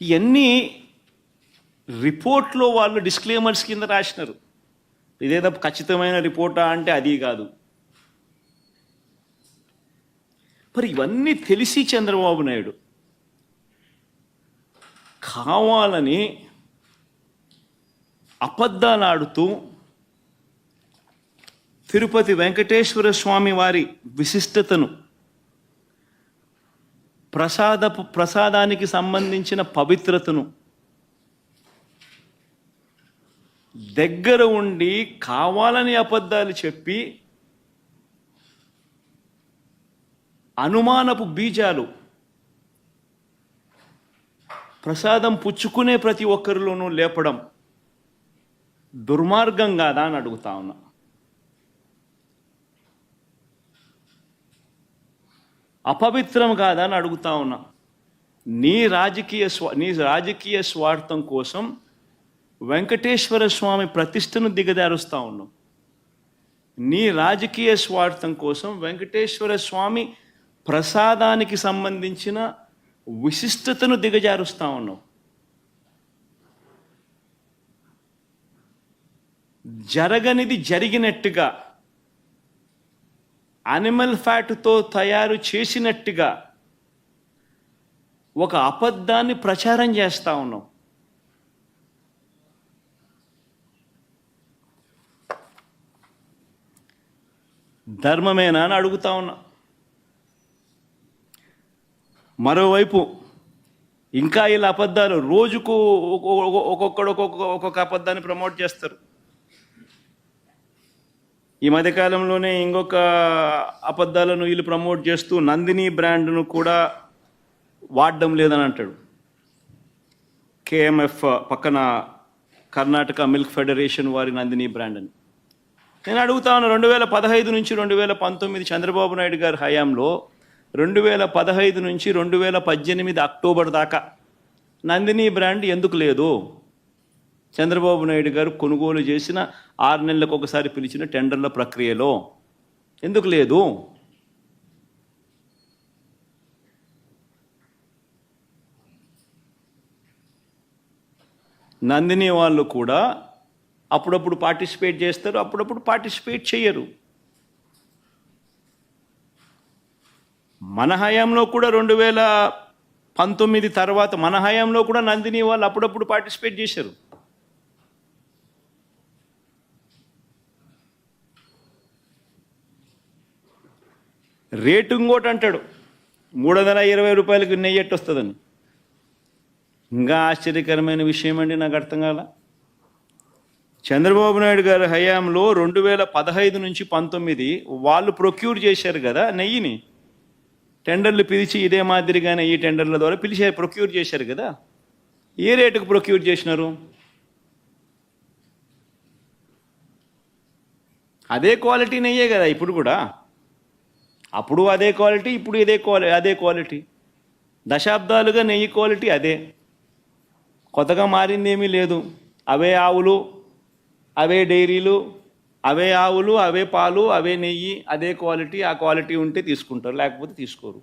ఇవన్నీ రిపోర్ట్లో వాళ్ళు డిస్క్లైమర్స్ కింద రాసినారు. ఇదేదో ఖచ్చితమైన రిపోర్టా అంటే అది కాదు. మరి ఇవన్నీ తెలిసి చంద్రబాబు నాయుడు కావాలని అబద్ధాలు ఆడుతూ తిరుపతి వెంకటేశ్వర స్వామి వారి విశిష్టతను, ప్రసాదానికి సంబంధించిన పవిత్రతను దగ్గర ఉండి కావాలని అబద్ధాలు చెప్పి అనుమానపు బీజాలు ప్రసాదం పుచ్చుకునే ప్రతి ఒక్కరిలోనూ లేపడం దుర్మార్గం కాదా అని అడుగుతా ఉన్నా. అపవిత్రం కాదా అని అడుగుతా ఉన్నా. నీ రాజకీయ స్వార్థం కోసం వెంకటేశ్వర స్వామి ప్రతిష్టను దిగజారుస్తా ఉన్నావు. నీ రాజకీయ స్వార్థం కోసం వెంకటేశ్వర స్వామి ప్రసాదానికి సంబంధించిన విశిష్టతను దిగజారుస్తా ఉన్నావు. జరగనిది జరిగినట్టుగా, అనిమల్ ఫ్యాట్తో తయారు చేసినట్టుగా ఒక అబద్ధాన్ని ప్రచారం చేస్తా ఉన్నావు. ధర్మమేనా అని అడుగుతా ఉన్నా. మరోవైపు ఇంకా ఇలా అబద్ధాలు రోజుకు ఒక్కొక్కడు ఒక్కొక్క అబద్ధాన్ని ప్రమోట్ చేస్తారు. ఈ మధ్యకాలంలోనే ఇంకొక అబద్ధాలను వీళ్ళు ప్రమోట్ చేస్తూ నందిని బ్రాండ్ను కూడా వాడడం లేదని అంటాడు. కేఎంఎఫ్ పక్కన కర్ణాటక మిల్క్ ఫెడరేషన్ వారి నందిని బ్రాండ్ అని. నేను అడుగుతా ఉన్నా, 2015 నుంచి 2019 చంద్రబాబు నాయుడు గారి హయాంలో 2015 నుంచి 2018 అక్టోబర్ దాకా నందిని బ్రాండ్ ఎందుకు లేదు? చంద్రబాబు నాయుడు గారు కొనుగోలు చేసిన 6 నెలలకు ఒకసారి పిలిచిన టెండర్ల ప్రక్రియలో ఎందుకు లేదు? నందిని వాళ్ళు కూడా అప్పుడప్పుడు పార్టిసిపేట్ చేస్తారు, అప్పుడప్పుడు పార్టిసిపేట్ చేయరు. మన హయాంలో కూడా 2019 తర్వాత మన హయాంలో కూడా నందిని వాళ్ళు అప్పుడప్పుడు పార్టిసిపేట్ చేశారు. రేటు ఇంకోటి అంటాడు, 320 రూపాయలకి నెయ్యి ఎట్టు వస్తుందని. ఇంకా ఆశ్చర్యకరమైన విషయం అండి, నాకు అర్థం కాల. చంద్రబాబు నాయుడు గారి హయాంలో 2015 నుంచి 19 వాళ్ళు ప్రొక్యూర్ చేశారు కదా నెయ్యిని. టెండర్లు పిలిచి ఇదే మాదిరిగానే ఈ టెండర్ల ద్వారా ప్రొక్యూర్ చేశారు కదా. ఏ రేటుకు ప్రొక్యూర్ చేసినారు? అదే క్వాలిటీ నెయ్యే కదా ఇప్పుడు కూడా. అప్పుడు అదే క్వాలిటీ, ఇప్పుడు అదే క్వాలిటీ. దశాబ్దాలుగా నెయ్యి క్వాలిటీ అదే, కొత్తగా మారింది ఏమీ లేదు. అవే ఆవులు, అవే డైరీలు, అవే ఆవులు, అవే పాలు, అవే నెయ్యి, అదే క్వాలిటీ. ఆ క్వాలిటీ ఉంటే తీసుకుంటారు, లేకపోతే తీసుకోరు.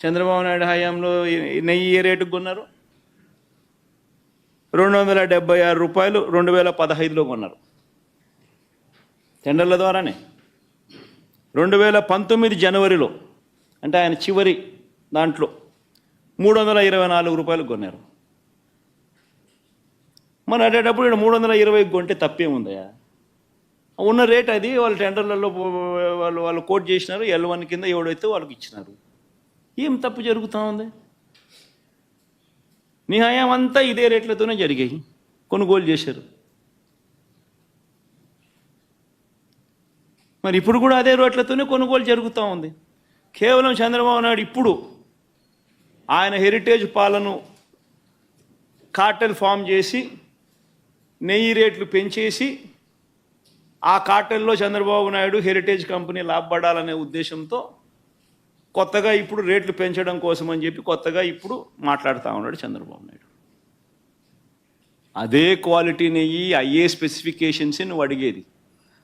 చంద్రబాబు నాయుడు హయాంలో నెయ్యి ఏ రేటుకు కొన్నారు? 276 రూపాయలు 2015లో కొన్నారు. టెండర్ల ద్వారానే 2019 జనవరిలో అంటే ఆయన చివరి దాంట్లో 324 రూపాయలకు కొన్నారు. మరి అటేటప్పుడు ఇక్కడ 320 కొంటే తప్పేముందయా? ఉన్న రేట్ అది. వాళ్ళు టెండర్లలో వాళ్ళు కోట్ చేసినారు, L1 కింద ఎవడైతే వాళ్ళకి ఇచ్చినారు. ఏం తప్పు జరుగుతూ ఉంది? నీ హయాం అంతా ఇదే రేట్లతోనే జరిగాయి, కొనుగోలు చేశారు. మరి ఇప్పుడు కూడా అదే రేట్లతోనే కొనుగోలు జరుగుతూ ఉంది. కేవలం చంద్రబాబు నాయుడు ఇప్పుడు ఆయన హెరిటేజ్ పాలను కార్టెల్ ఫామ్ చేసి నెయ్యి రేట్లు పెంచేసి ఆ కార్టెల్లో చంద్రబాబు నాయుడు హెరిటేజ్ కంపెనీ లాభపడాలనే ఉద్దేశంతో కొత్తగా ఇప్పుడు రేట్లు పెంచడం కోసం అని చెప్పి కొత్తగా ఇప్పుడు మాట్లాడుతూ ఉన్నాడు చంద్రబాబు నాయుడు. అదే క్వాలిటీ నెయ్యి, అయ్యే స్పెసిఫికేషన్స్ నువ్వు అడిగేది.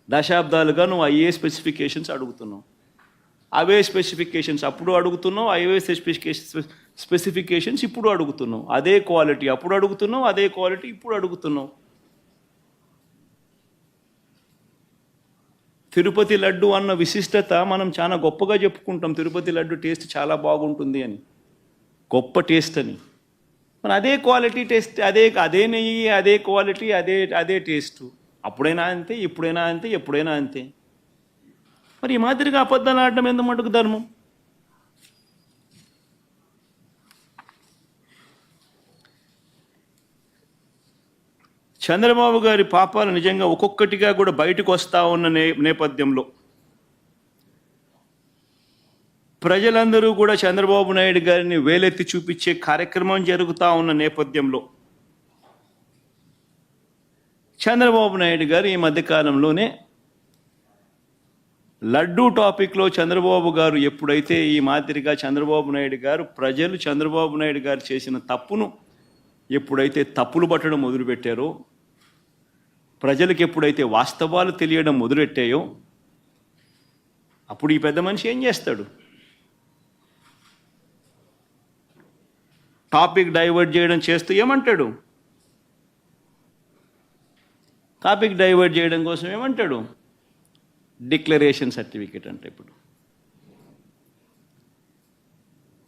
దశాబ్దాలుగా నువ్వు అయ్యే స్పెసిఫికేషన్స్ అడుగుతున్నావు. అవే స్పెసిఫికేషన్స్ అప్పుడు అడుగుతున్నావు, అవే స్పెసిఫికేషన్స్ ఇప్పుడు అడుగుతున్నావు. అదే క్వాలిటీ అప్పుడు అడుగుతున్నావు, అదే క్వాలిటీ ఇప్పుడు అడుగుతున్నావు. తిరుపతి లడ్డు అన్న విశిష్టత మనం చాలా గొప్పగా చెప్పుకుంటాం. తిరుపతి లడ్డు టేస్ట్ చాలా బాగుంటుంది అని, గొప్ప టేస్ట్ అని. మరి అదే క్వాలిటీ టేస్ట్, అదే నెయ్యి, అదే క్వాలిటీ, అదే టేస్ట్. అప్పుడైనా అంతే, ఇప్పుడైనా అంతే, ఎప్పుడైనా అంతే. మరి ఈ మాదిరిగా అబద్ధాలు ఆడటం ఎంత మటుకు ధర్మం? చంద్రబాబు గారి పాపాలు నిజంగా ఒక్కొక్కటిగా కూడా బయటకు వస్తూ ఉన్న నేపథ్యంలో ప్రజలందరూ కూడా చంద్రబాబు నాయుడు గారిని వేలెత్తి చూపించే కార్యక్రమం జరుగుతూ ఉన్న నేపథ్యంలో చంద్రబాబు నాయుడు గారు ఈ మధ్యకాలంలోనే లడ్డూ టాపిక్లో చంద్రబాబు గారు ఎప్పుడైతే ఈ మాదిరిగా చంద్రబాబు నాయుడు గారు ప్రజలు చంద్రబాబు నాయుడు గారు చేసిన తప్పును ఎప్పుడైతే తప్పులు పట్టడం మొదలుపెట్టారో, ప్రజలకు ఎప్పుడైతే వాస్తవాలు తెలియడం మొదలెట్టాయో అప్పుడు ఈ పెద్ద మనిషి ఏం చేస్తాడు? టాపిక్ డైవర్ట్ చేయడం చేస్తూ ఏమంటాడు? టాపిక్ డైవర్ట్ చేయడం కోసం ఏమంటాడు? డిక్లరేషన్ సర్టిఫికేట్ అంటే ఇప్పుడు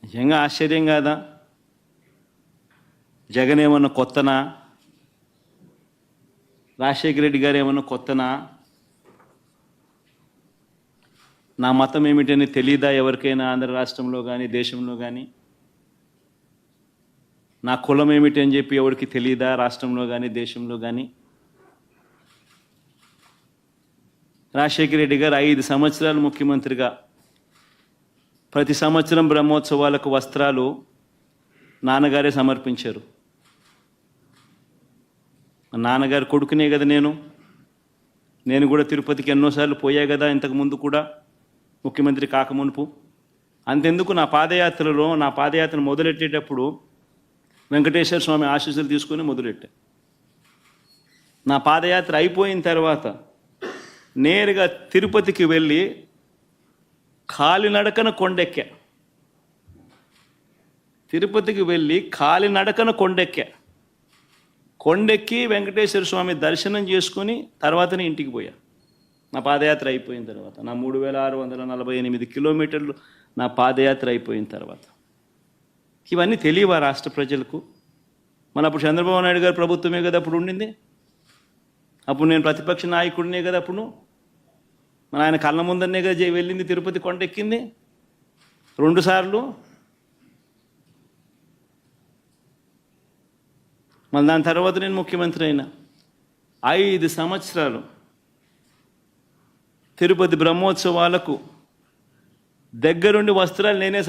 నిజంగా ఆశ్చర్యం కాదా? జగన్ ఏమన్నా కొత్తనా? రాజశేఖర రెడ్డి గారు ఏమన్నా కొత్తనా? నా మతం ఏమిటని తెలీదా ఎవరికైనా ఆంధ్ర రాష్ట్రంలో కానీ దేశంలో కానీ? నా కులం ఏమిటి అని చెప్పి ఎవరికి తెలీదా రాష్ట్రంలో కానీ దేశంలో కానీ? రాజశేఖర రెడ్డి గారు 5 సంవత్సరాలు ముఖ్యమంత్రిగా ప్రతి సంవత్సరం బ్రహ్మోత్సవాలకు వస్త్రాలు నాన్నగారే సమర్పించారు. నాన్నగారు కొడుకునే కదా నేను కూడా తిరుపతికి ఎన్నోసార్లు పోయా కదా ఇంతకుముందు కూడా, ముఖ్యమంత్రి కాకమునుపు. అంతెందుకు నా పాదయాత్ర మొదలెట్టేటప్పుడు వెంకటేశ్వర స్వామి ఆశీస్సులు తీసుకొని మొదలెట్టా. నా పాదయాత్ర అయిపోయిన తర్వాత నేరుగా తిరుపతికి వెళ్ళి కాలినడకన కొండెక్కా. తిరుపతికి వెళ్ళి కాలినడకన కొండెక్కి వెంకటేశ్వర స్వామి దర్శనం చేసుకొని తర్వాతనే ఇంటికి పోయా. నా పాదయాత్ర అయిపోయిన తర్వాత, నా 3648 కిలోమీటర్లు నా పాదయాత్ర అయిపోయిన తర్వాత. ఇవన్నీ తెలియవా రాష్ట్ర ప్రజలకు? మన అప్పుడు చంద్రబాబు నాయుడు గారు ప్రభుత్వమే కదా అప్పుడు ఉండింది. అప్పుడు నేను ప్రతిపక్ష నాయకుడినే కదా అప్పుడు. మన ఆయన కళ్ళ ముందరనే కదా వెళ్ళింది, తిరుపతి కొండెక్కింది 2 సార్లు. మళ్ళీ దాని తర్వాత నేను ముఖ్యమంత్రి అయినా. 5 సంవత్సరాలు తిరుపతి బ్రహ్మోత్సవాలకు దగ్గరుండి వస్త్రాలు నేనే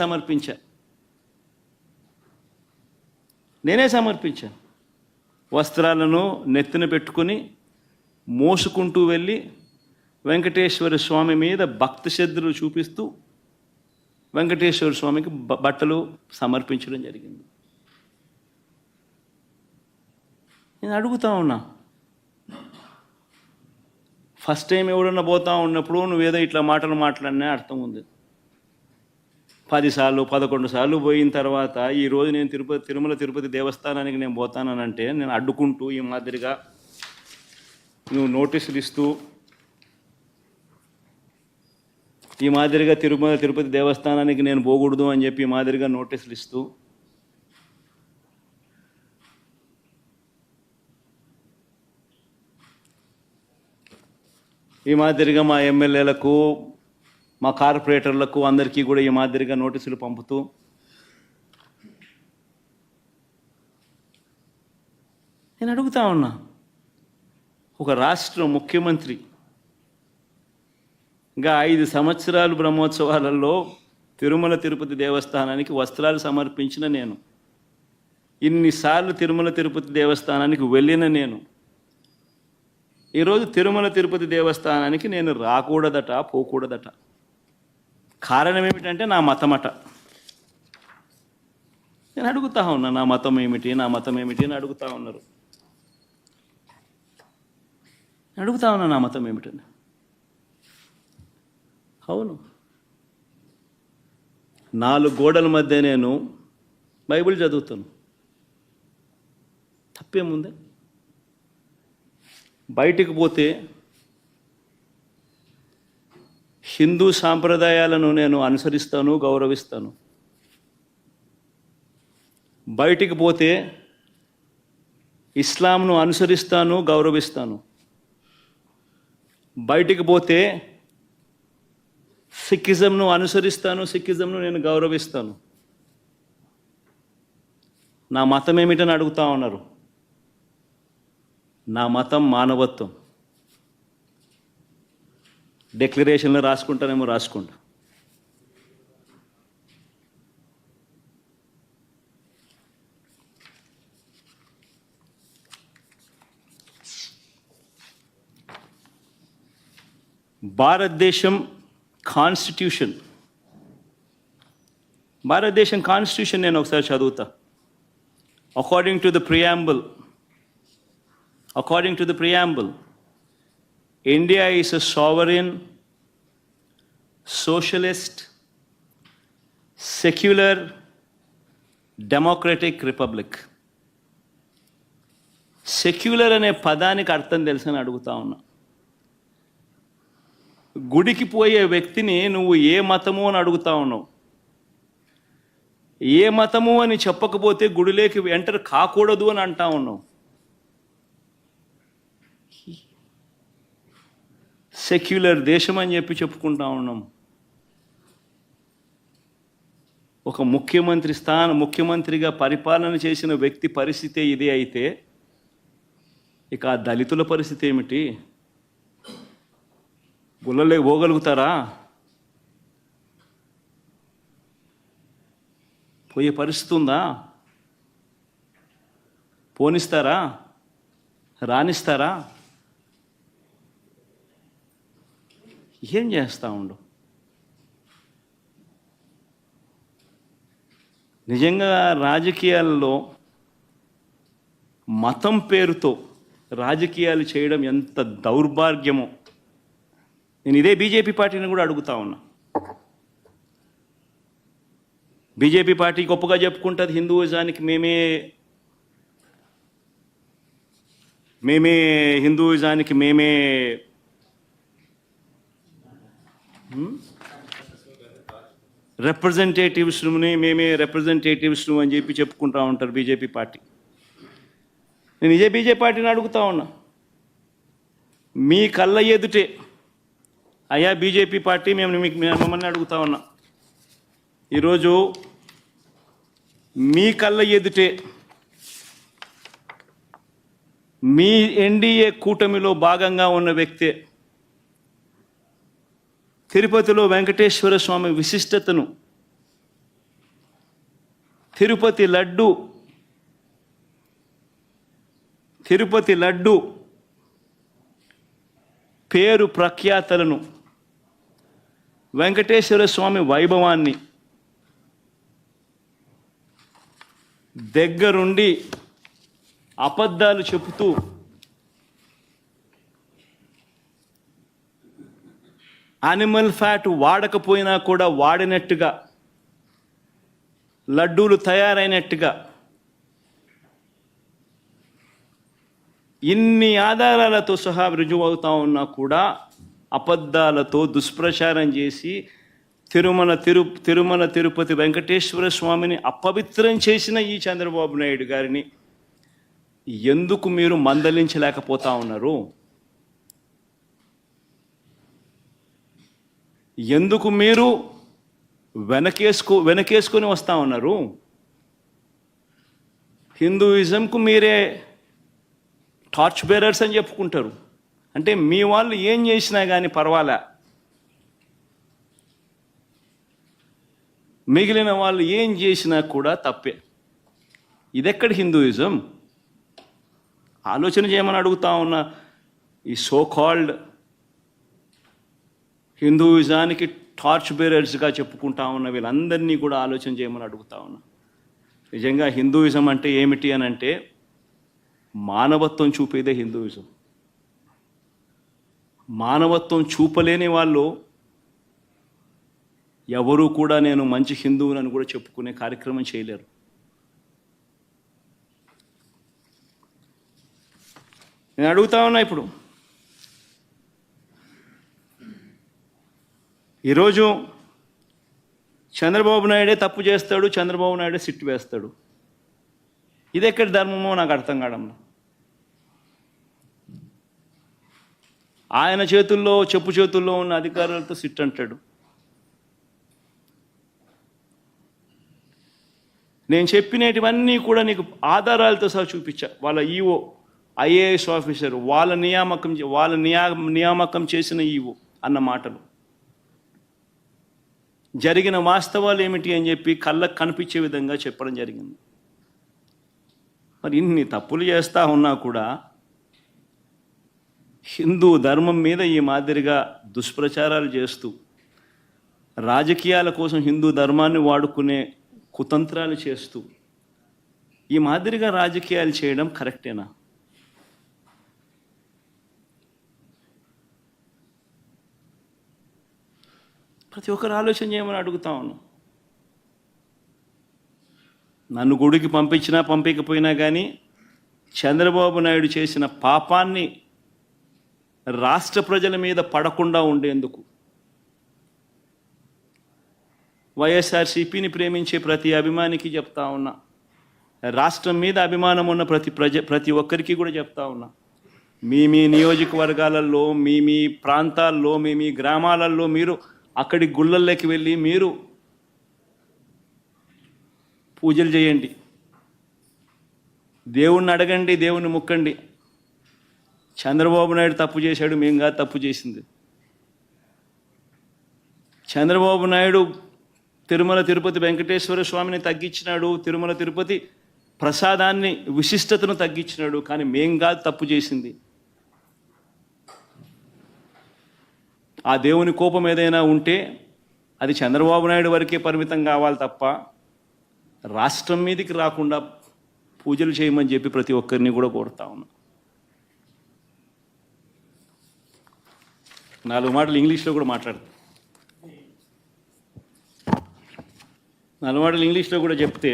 సమర్పించా. వస్త్రాలను నెత్తిన పెట్టుకుని మోసుకుంటూ వెళ్ళి వెంకటేశ్వర స్వామి మీద భక్తి శ్రద్ధలు చూపిస్తూ వెంకటేశ్వర స్వామికి బట్టలు సమర్పించడం జరిగింది. నేను అడుగుతా ఉన్నా, ఫస్ట్ టైం ఎవడన్నా పోతా ఉన్నప్పుడు నువ్వేదో ఇట్లా మాటలు మాట్లాడినా అర్థం ఉంది. 10 సార్లు 11 సార్లు పోయిన తర్వాత ఈరోజు నేను తిరుమల తిరుపతి దేవస్థానానికి నేను పోతానంటే నేను అడ్డుకుంటూ ఈ మాదిరిగా నువ్వు నోటీసులు ఇస్తూ ఈ మాదిరిగా తిరుమల తిరుపతి దేవస్థానానికి నేను పోకూడదు అని చెప్పి ఈ మాదిరిగా నోటీసులు ఇస్తూ ఈ మాదిరిగా మా ఎమ్మెల్యేలకు మా కార్పొరేటర్లకు అందరికీ కూడా ఈ మాదిరిగా నోటీసులు పంపుతూ నేను అడుగుతా ఉన్నా, ఒక రాష్ట్ర ముఖ్యమంత్రి ఇంకా 5 సంవత్సరాలు బ్రహ్మోత్సవాలలో తిరుమల తిరుపతి దేవస్థానానికి వస్త్రాలు సమర్పించిన నేను, ఇన్నిసార్లు తిరుమల తిరుపతి దేవస్థానానికి వెళ్ళిన నేను, ఈరోజు తిరుమల తిరుపతి దేవస్థానానికి నేను రాకూడదట, పోకూడదట. కారణం ఏమిటంటే నా మతమట. నేను అడుగుతా ఉన్నా, నా మతం ఏమిటి, నా మతం ఏమిటి అని అడుగుతా ఉన్నారు. అడుగుతా ఉన్నా నా మతం ఏమిటని. అవును, 4 గోడల మధ్య నేను బైబిల్ చదువుతాను, తప్పేముంది? బయటికి పోతే హిందూ సాంప్రదాయాలను నేను అనుసరిస్తాను, గౌరవిస్తాను. బయటికి పోతే ఇస్లాంను అనుసరిస్తాను, గౌరవిస్తాను. బయటికి పోతే సిక్కిజంను అనుసరిస్తాను, సిక్కిజంను నేను గౌరవిస్తాను. నా మతం ఏమిటని అడుగుతా ఉన్నారు. నా మతం మానవత్వం. డిక్లరేషన్లో రాసుకుంటానేమో రాసుకుంటా. భారతదేశం కాన్స్టిట్యూషన్ నేను ఒకసారి చదువుతా. According to the preamble, India is a sovereign, socialist, secular, democratic republic. Secular అనే పదానికి అర్థం తెలుసని అడుగుతా ఉన్నా. గుడికి పోయే వ్యక్తిని నువ్వు ఏ మతము అని అడుగుతా ఉన్నావు. ఏ మతము అని చెప్పకపోతే గుడిలోకి ఎంటర్ కాకూడదు అని అంటా ఉన్నావు. సెక్యులర్ దేశం అని చెప్పి చెప్పుకుంటా ఉన్నాం. ఒక ముఖ్యమంత్రిగా పరిపాలన చేసిన వ్యక్తి పరిస్థితి ఇదే అయితే ఇక ఆ దళితుల పరిస్థితి ఏమిటి? గుళ్ళలోకి పోగలుగుతారా? పోయే పరిస్థితి ఉందా? పోనిస్తారా? రానిస్తారా? ఏం చేస్తా ఉండు? నిజంగా రాజకీయాల్లో మతం పేరుతో రాజకీయాలు చేయడం ఎంత దౌర్భాగ్యమో. నేను ఇదే బీజేపీ పార్టీని కూడా అడుగుతా ఉన్నా. బీజేపీ పార్టీ గొప్పగా చెప్పుకుంటుంది హిందూయిజానికి మేమే రిప్రజెంటేటివ్స్ని అని చెప్పి చెప్పుకుంటా ఉంటారు బీజేపీ పార్టీ. నేను ఇదే బీజేపీ పార్టీని అడుగుతా ఉన్నా, మీ కళ్ళ ఎదుటే అయ్యా బీజేపీ పార్టీ మిమ్మల్ని అడుగుతా ఉన్నా, ఈరోజు మీ కళ్ళ ఎదుటే మీ ఎన్డీఏ కూటమిలో భాగంగా ఉన్న వ్యక్తే తిరుపతిలో వెంకటేశ్వర స్వామి విశిష్టతను, తిరుపతి లడ్డు పేరు ప్రఖ్యాతలను, వెంకటేశ్వర స్వామి వైభవాన్ని దగ్గరుండి అబద్ధాలు చెబుతూ యానిమల్ ఫ్యాట్ వాడకపోయినా కూడా వాడినట్టుగా, లడ్డూలు తయారైనట్టుగా ఇన్ని ఆధారాలతో సహా రుజువు అవుతా ఉన్నా కూడా అబద్ధాలతో దుష్ప్రచారం చేసి తిరుమల తిరుపతి వెంకటేశ్వర స్వామిని అపవిత్రం చేసిన ఈ చంద్రబాబు నాయుడు గారిని ఎందుకు మీరు మందలించలేకపోతా ఉన్నారు? ఎందుకు మీరు వెనకేసుకొని వస్తూ ఉన్నారు? హిందూయిజంకు మీరే టార్చ్ బేరర్స్ అని చెప్పుకుంటారు. అంటే మీ వాళ్ళు ఏం చేసినా కానీ పర్వాలే, మిగిలిన వాళ్ళు ఏం చేసినా కూడా తప్పే. ఇదెక్కడ హిందూయిజం? ఆలోచన చేయమని అడుగుతా ఉన్నా. ఈ సో కాల్డ్ హిందూయిజానికి టార్చ్ బేరర్స్గా చెప్పుకుంటా ఉన్న వీళ్ళందరినీ కూడా ఆలోచన చేయమని అడుగుతా ఉన్నా. నిజంగా హిందూయిజం అంటే ఏమిటి అని అంటే మానవత్వం చూపేదే హిందూయిజం. మానవత్వం చూపలేని వాళ్ళు ఎవరు కూడా నేను మంచి హిందువునని కూడా చెప్పుకునే కార్యక్రమం చేయలేరు. నేను అడుగుతా ఉన్నా, ఇప్పుడు ఈరోజు చంద్రబాబు నాయుడే తప్పు చేస్తాడు, చంద్రబాబు నాయుడే సిట్టు వేస్తాడు. ఇది ఎక్కడి ధర్మమో నాకు అర్థం కావడం. ఆయన చెప్పు చేతుల్లో ఉన్న అధికారులతో సిట్ అంటాడు. నేను చెప్పినటువన్నీ కూడా నీకు ఆధారాలతో సహా చూపించా. వాళ్ళ ఈఓ ఐఏఎస్ ఆఫీసర్ వాళ్ళ నియామకం చేసిన ఈఓ అన్న మాటలు, జరిగిన వాస్తవాలు ఏమిటి అని చెప్పి కళ్ళకు కనిపించే విధంగా చెప్పడం జరిగింది. మరి ఇన్ని తప్పులు చేస్తూ ఉన్నా కూడా హిందూ ధర్మం మీద ఈ మాదిరిగా దుష్ప్రచారాలు చేస్తూ రాజకీయాల కోసం హిందూ ధర్మాన్ని వాడుకునే కుతంత్రాలు చేస్తూ ఈ మాదిరిగా రాజకీయాలు చేయడం కరెక్టేనా? ప్రతి ఒక్కరు ఆలోచన చేయమని అడుగుతా ఉన్నాను. నన్ను గుడికి పంపించినా పంపించకపోయినా కానీ చంద్రబాబు నాయుడు చేసిన పాపాన్ని రాష్ట్ర ప్రజల మీద పడకుండా ఉండేందుకు వైఎస్ఆర్సీపీని ప్రేమించే ప్రతి అభిమానికి చెప్తా ఉన్నా, రాష్ట్రం మీద అభిమానం ఉన్న ప్రతి ఒక్కరికి కూడా చెప్తా ఉన్నా, మీ నియోజకవర్గాలలో మీ ప్రాంతాల్లో మీ గ్రామాలలో మీరు అక్కడి గుళ్ళల్లోకి వెళ్ళి మీరు పూజలు చేయండి, దేవుణ్ణి అడగండి, దేవుణ్ణి ముక్కండి. చంద్రబాబు నాయుడు తప్పు చేశాడు, మేము కాదు తప్పు చేసింది. చంద్రబాబు నాయుడు తిరుమల తిరుపతి వెంకటేశ్వర స్వామిని తగ్గించినాడు, తిరుమల తిరుపతి ప్రసాదాన్ని విశిష్టతను తగ్గించినాడు, కానీ మేం కాదు తప్పు చేసింది. ఆ దేవుని కోపం ఏదైనా ఉంటే అది చంద్రబాబు నాయుడు వరకే పరిమితం కావాలి తప్ప రాష్ట్రం మీదకి రాకుండా పూజలు చేయమని చెప్పి ప్రతి ఒక్కరిని కూడా కోరుతా ఉన్నా. 4 మాటలు ఇంగ్లీష్లో కూడా మాట్లాడతా. 4 మాటలు ఇంగ్లీష్లో కూడా చెప్తే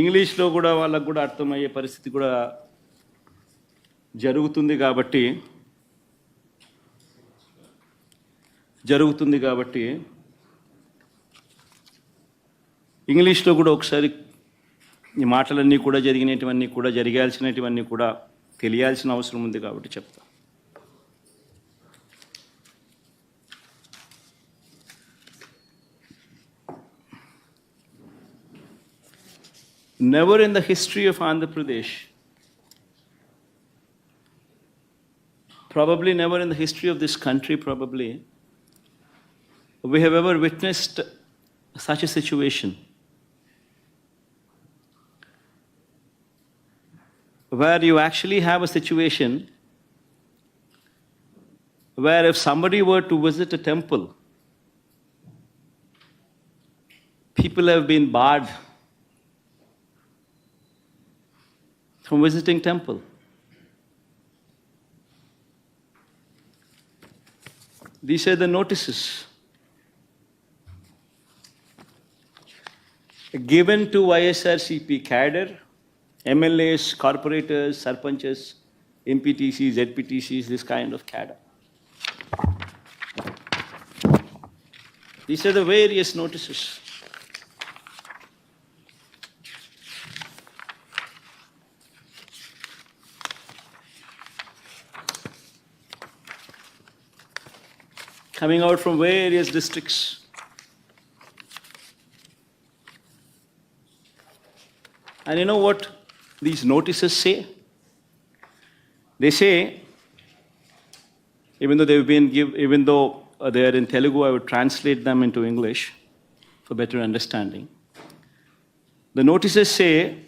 ఇంగ్లీష్లో కూడా వాళ్ళకు కూడా అర్థమయ్యే పరిస్థితి కూడా జరుగుతుంది కాబట్టి ఇంగ్లీష్లో కూడా ఒకసారి ఈ మాటలన్నీ కూడా జరిగినటువన్నీ కూడా జరగాల్సినటువన్నీ కూడా తెలియాల్సిన అవసరం ఉంది కాబట్టి చెప్తా. Never in the history of Andhra Pradesh, probably never in the history of this country, probably, we have ever witnessed such a situation where you actually have a situation where if somebody were to visit a temple, people have been barred from visiting temple. These are the notices given to ISRCP cadre, MLAs, corporators, sarpanches, MPTCs, ZPTCs, this kind of cadre. These are the various notices. Coming out from various districts. And you know what these notices say? They say, even though they are in Telugu, I would translate them into English for better understanding. The notices say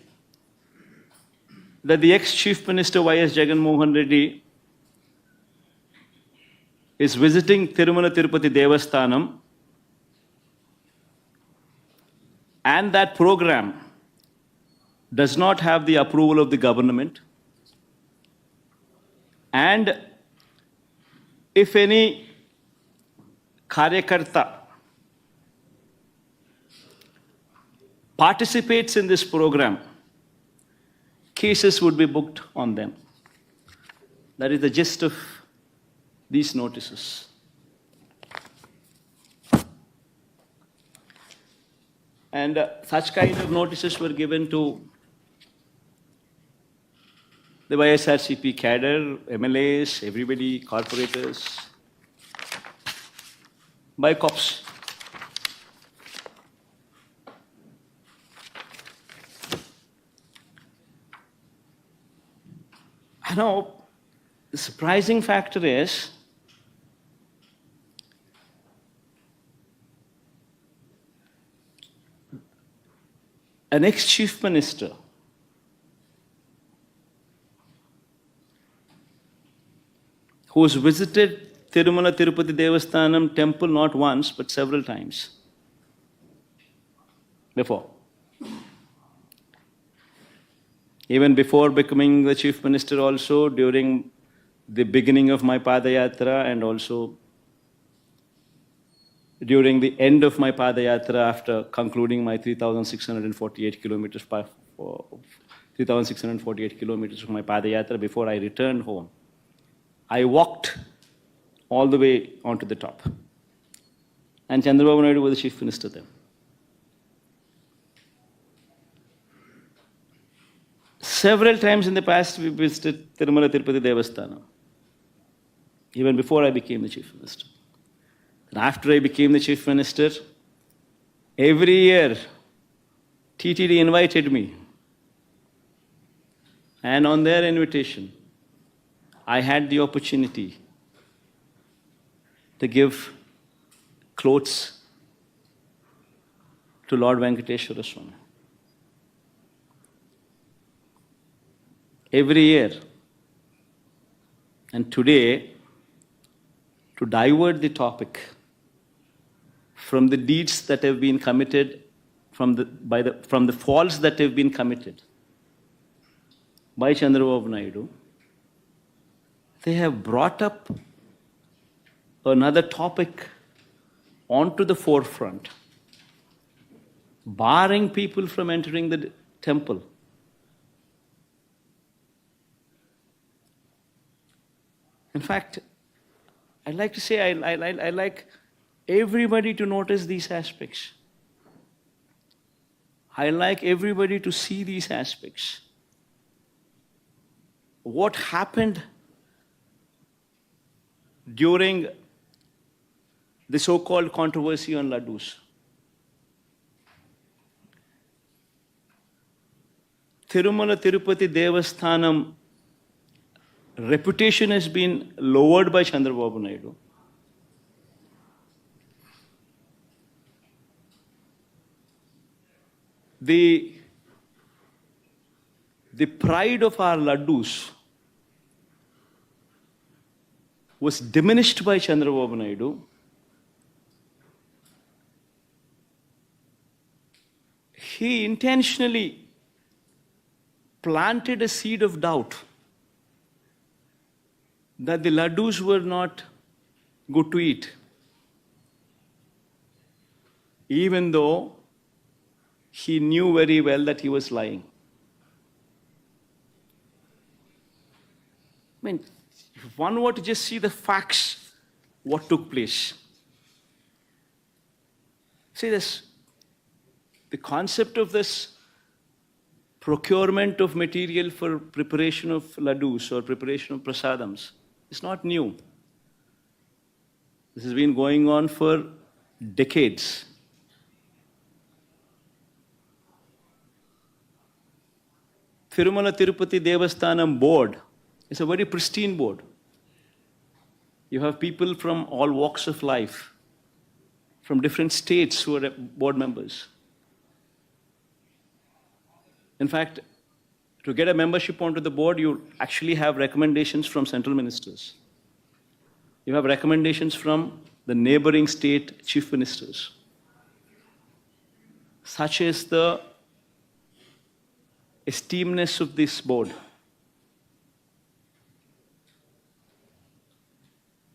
that the ex-Chief Minister Y.S. Jagan Mohan Reddy is visiting Tirumala Tirupati Devasthanam, and that program does not have the approval of the government, and if any Karyakarta participates in this program, cases would be booked on them. That is the gist of these notices. And such kind of notices were given to the YSRCP cadre, MLAs, everybody, corporators, by cops. I know the surprising factor is an ex-chief minister who has visited Tirumala Tirupati Devasthanam temple not once but several times before. Even before becoming the chief minister also, during the beginning of my Padayatra and also during the end of my Padayatra after concluding my 3,648 kilometers of my Padayatra before I returned home, I walked all the way onto the top. And Chandrababu Naidu was the chief minister then. Several times in the past we visited Tirumala Tirupati Devasthanam, even before I became the chief minister. And after I became the chief minister, every year TTD invited me. And on their invitation, I had the opportunity to give clothes to Lord Venkateshwara Swami. Every year. And today, to divert the topic from the deeds that have been committed, from the faults that have been committed by Chandrababu Naidu, they have brought up another topic onto the forefront, barring people from entering the temple. In fact, I'd like to say I like everybody to notice these aspects. I like everybody to see these aspects. What happened during the so-called controversy on laddus? Tirumala Tirupati Devasthanam reputation has been lowered by Chandrababu Naidu. The pride of our laddus was diminished by Chandrababu Naidu. He intentionally planted a seed of doubt that the laddus were not good to eat, even though he knew very well that he was lying. I mean, if one were to just see the facts what took place. See this, the concept of this procurement of material for preparation of laddus or preparation of prasadams is not new. This has been going on for decades. Tirumala Tirupati Devasthanam board is a very pristine board. You have people from all walks of life, from different states who are board members. In fact, to get a membership onto the board, you actually have recommendations from central ministers. You have recommendations from the neighboring state chief ministers. Such is the esteemness of this board.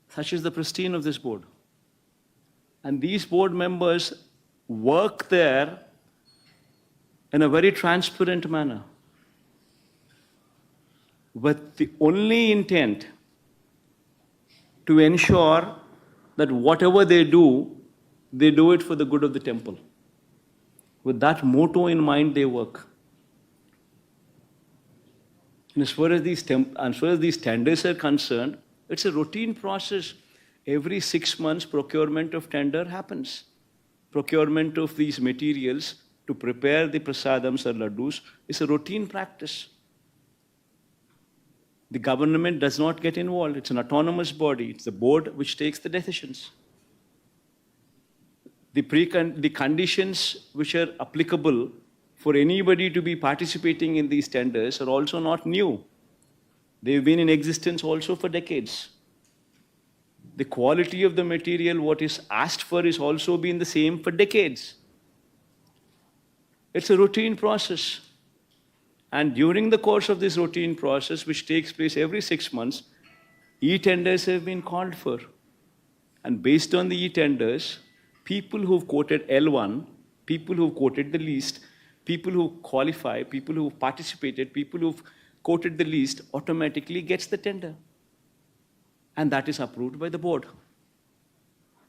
Such is the pristine of this board. And these board members work there in a very transparent manner, with the only intent to ensure that whatever they do it for the good of the temple. With that motto in mind, they work. And as far as these tenders are concerned, it's a routine process. Every 6 months, procurement of tender happens. Procurement of these materials to prepare the prasadams or laddus is a routine practice. The government does not get involved. It's an autonomous body. It's the board which takes the decisions. The conditions which are applicable for anybody to be participating in these tenders are also not new. They've been in existence also for decades. The quality of the material, what is asked for, is also been the same for decades. It's a routine process. And during the course of this routine process, which takes place every 6 months, e-tenders have been called for. And based on the e-tenders, people who've quoted L1, people who've quoted the least, people who qualify, people who've participated, people who've quoted the least, automatically gets the tender. And that is approved by the board.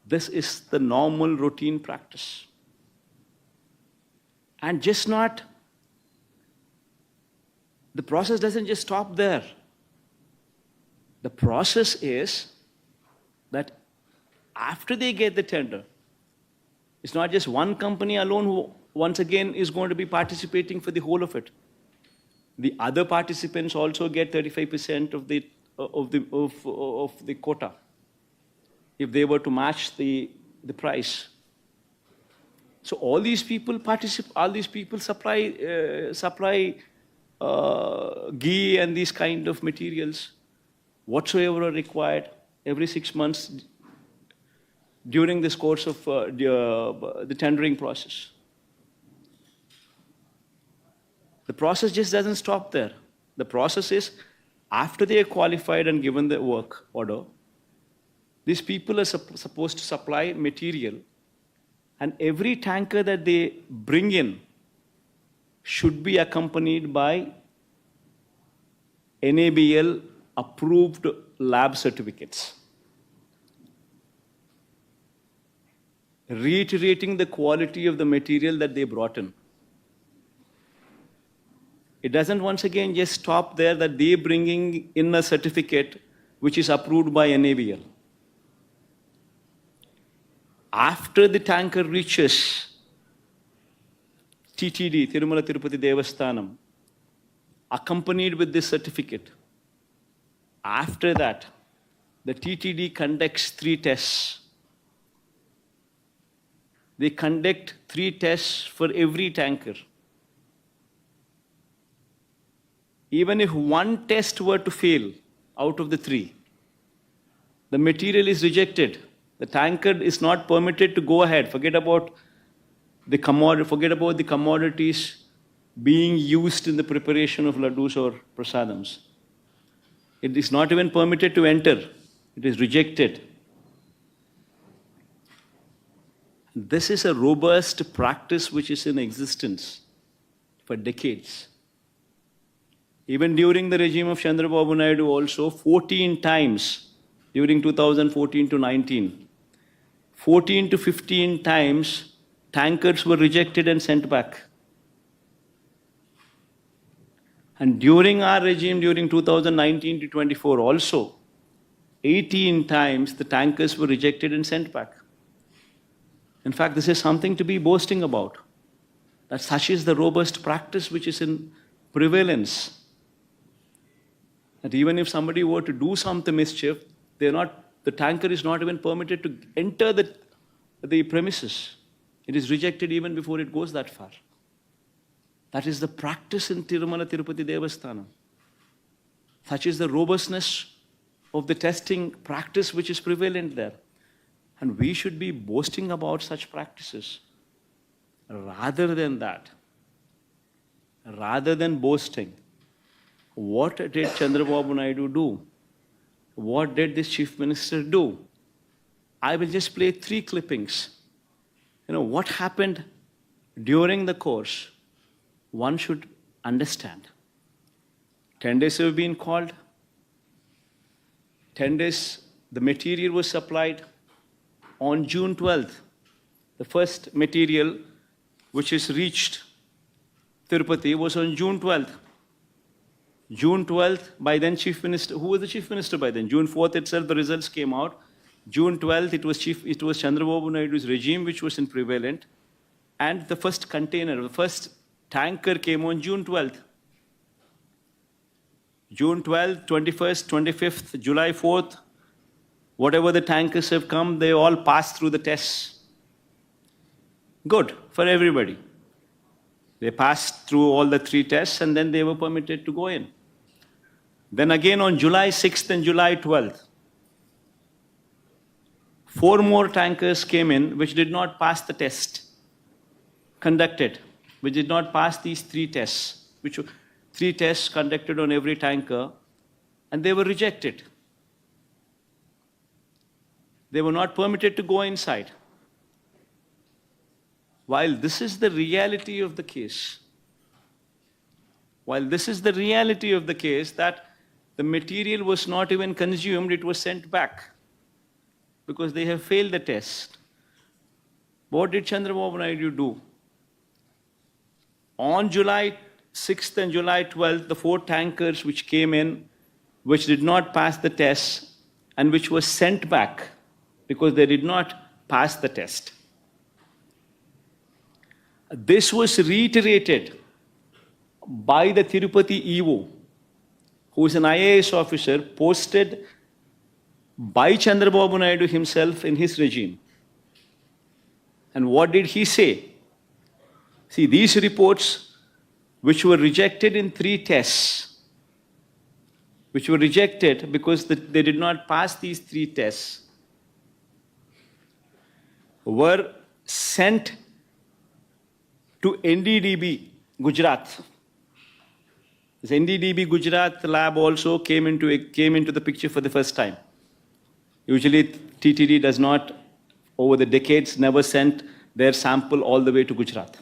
This is the normal routine practice. And just not, the process doesn't just stop there. The process is that after they get the tender, it's not just one company alone who once again is going to be participating for the whole of it. The other participants also get 35% of the quota if they were to match the price. So all these people supply ghee and these kind of materials whatsoever are required every 6 months during this course of the tendering process. The process just doesn't stop there. The process is, after they are qualified and given the work order, these people are supposed to supply material, and every tanker that they bring in should be accompanied by NABL approved lab certificates, reiterating the quality of the material that they brought in. It doesn't once again just stop there that they bringing in a certificate which is approved by NABL. After the tanker reaches TTD, Tirumala Tirupati Devasthanam, accompanied with this certificate, after that, the TTD conducts 3 tests. They conduct 3 tests for every tanker. Even if one test were to fail out of the 3, the material is rejected. The tanker is not permitted to go ahead. Forget about the commodities being used in the preparation of laddus or prasadams. It is not even permitted to enter. It is rejected. This is a robust practice which is in existence for decades. Even during the regime of Chandrababu Naidu also, 14 times during 2014 to 19. 14 to 15 times, tankers were rejected and sent back. And during our regime, during 2019 to 24 also, 18 times the tankers were rejected and sent back. In fact, this is something to be boasting about. That such is the robust practice which is in prevalence. That even if somebody were to do some mischief, the tanker is not even permitted to enter the premises. It is rejected even before it goes that far. That is the practice in Tirumala Tirupati Devasthanam. Such is the robustness of the testing practice which is prevalent there. And we should be boasting about such practices. Rather than that, rather than boasting, what did Chandrababu Naidu do? What did this Chief Minister do? I will just play 3 clippings. What happened during the course, one should understand. 10 days have been called. 10 days, the material was supplied. On June 12th, the first material which is reached Tirupati was on June 12th. June 12th, by then Chief Minister, who was the Chief Minister by then? June 4th itself, the results came out. June 12th, it was Chandrababu Naidu's regime which was in prevalent. And the first container, the first tanker came on June 12th. June 12th, 21st, 25th, July 4th, whatever the tankers have come, they all passed through the tests. Good for everybody. They passed through all the 3 tests and then they were permitted to go in. Then again on July 6th and July 12th, 4 more tankers came in which did not pass the test conducted, which did not pass these 3 tests, which were 3 tests conducted on every tanker, and they were rejected. They were not permitted to go inside. While this is the reality of the case, that the material was not even consumed, it was sent back because they have failed the test. What did Chandrababu Naidu do? On July 6th and July 12th, the 4 tankers which came in, which did not pass the test and which were sent back because they did not pass the test. This was reiterated by the Tirupati EO, who is an IAS officer posted by Chandrababu Naidu himself in his regime. And what did he say? See, these reports which were rejected in 3 tests, which were rejected because they did not pass these 3 tests, were sent to NDDB, Gujarat. This NDDB Gujarat lab also came into the picture for the first time. Usually TTD does not, over the decades, never sent their sample all the way to Gujarat.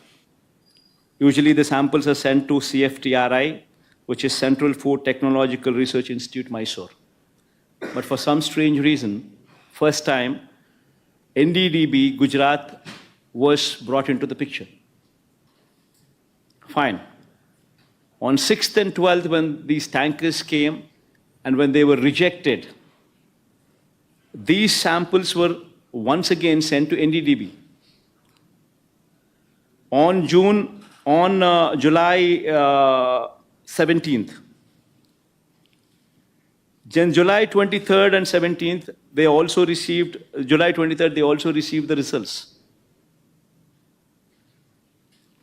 Usually the samples are sent to CFTRI, which is Central Food Technological Research Institute, Mysore. But for some strange reason, first time, NDDB Gujarat was brought into the picture. Fine. On 6th and 12th, when these tankers came and when they were rejected, these samples were once again sent to NDDB. On July 17th, then July 23rd and 17th, they also received the results.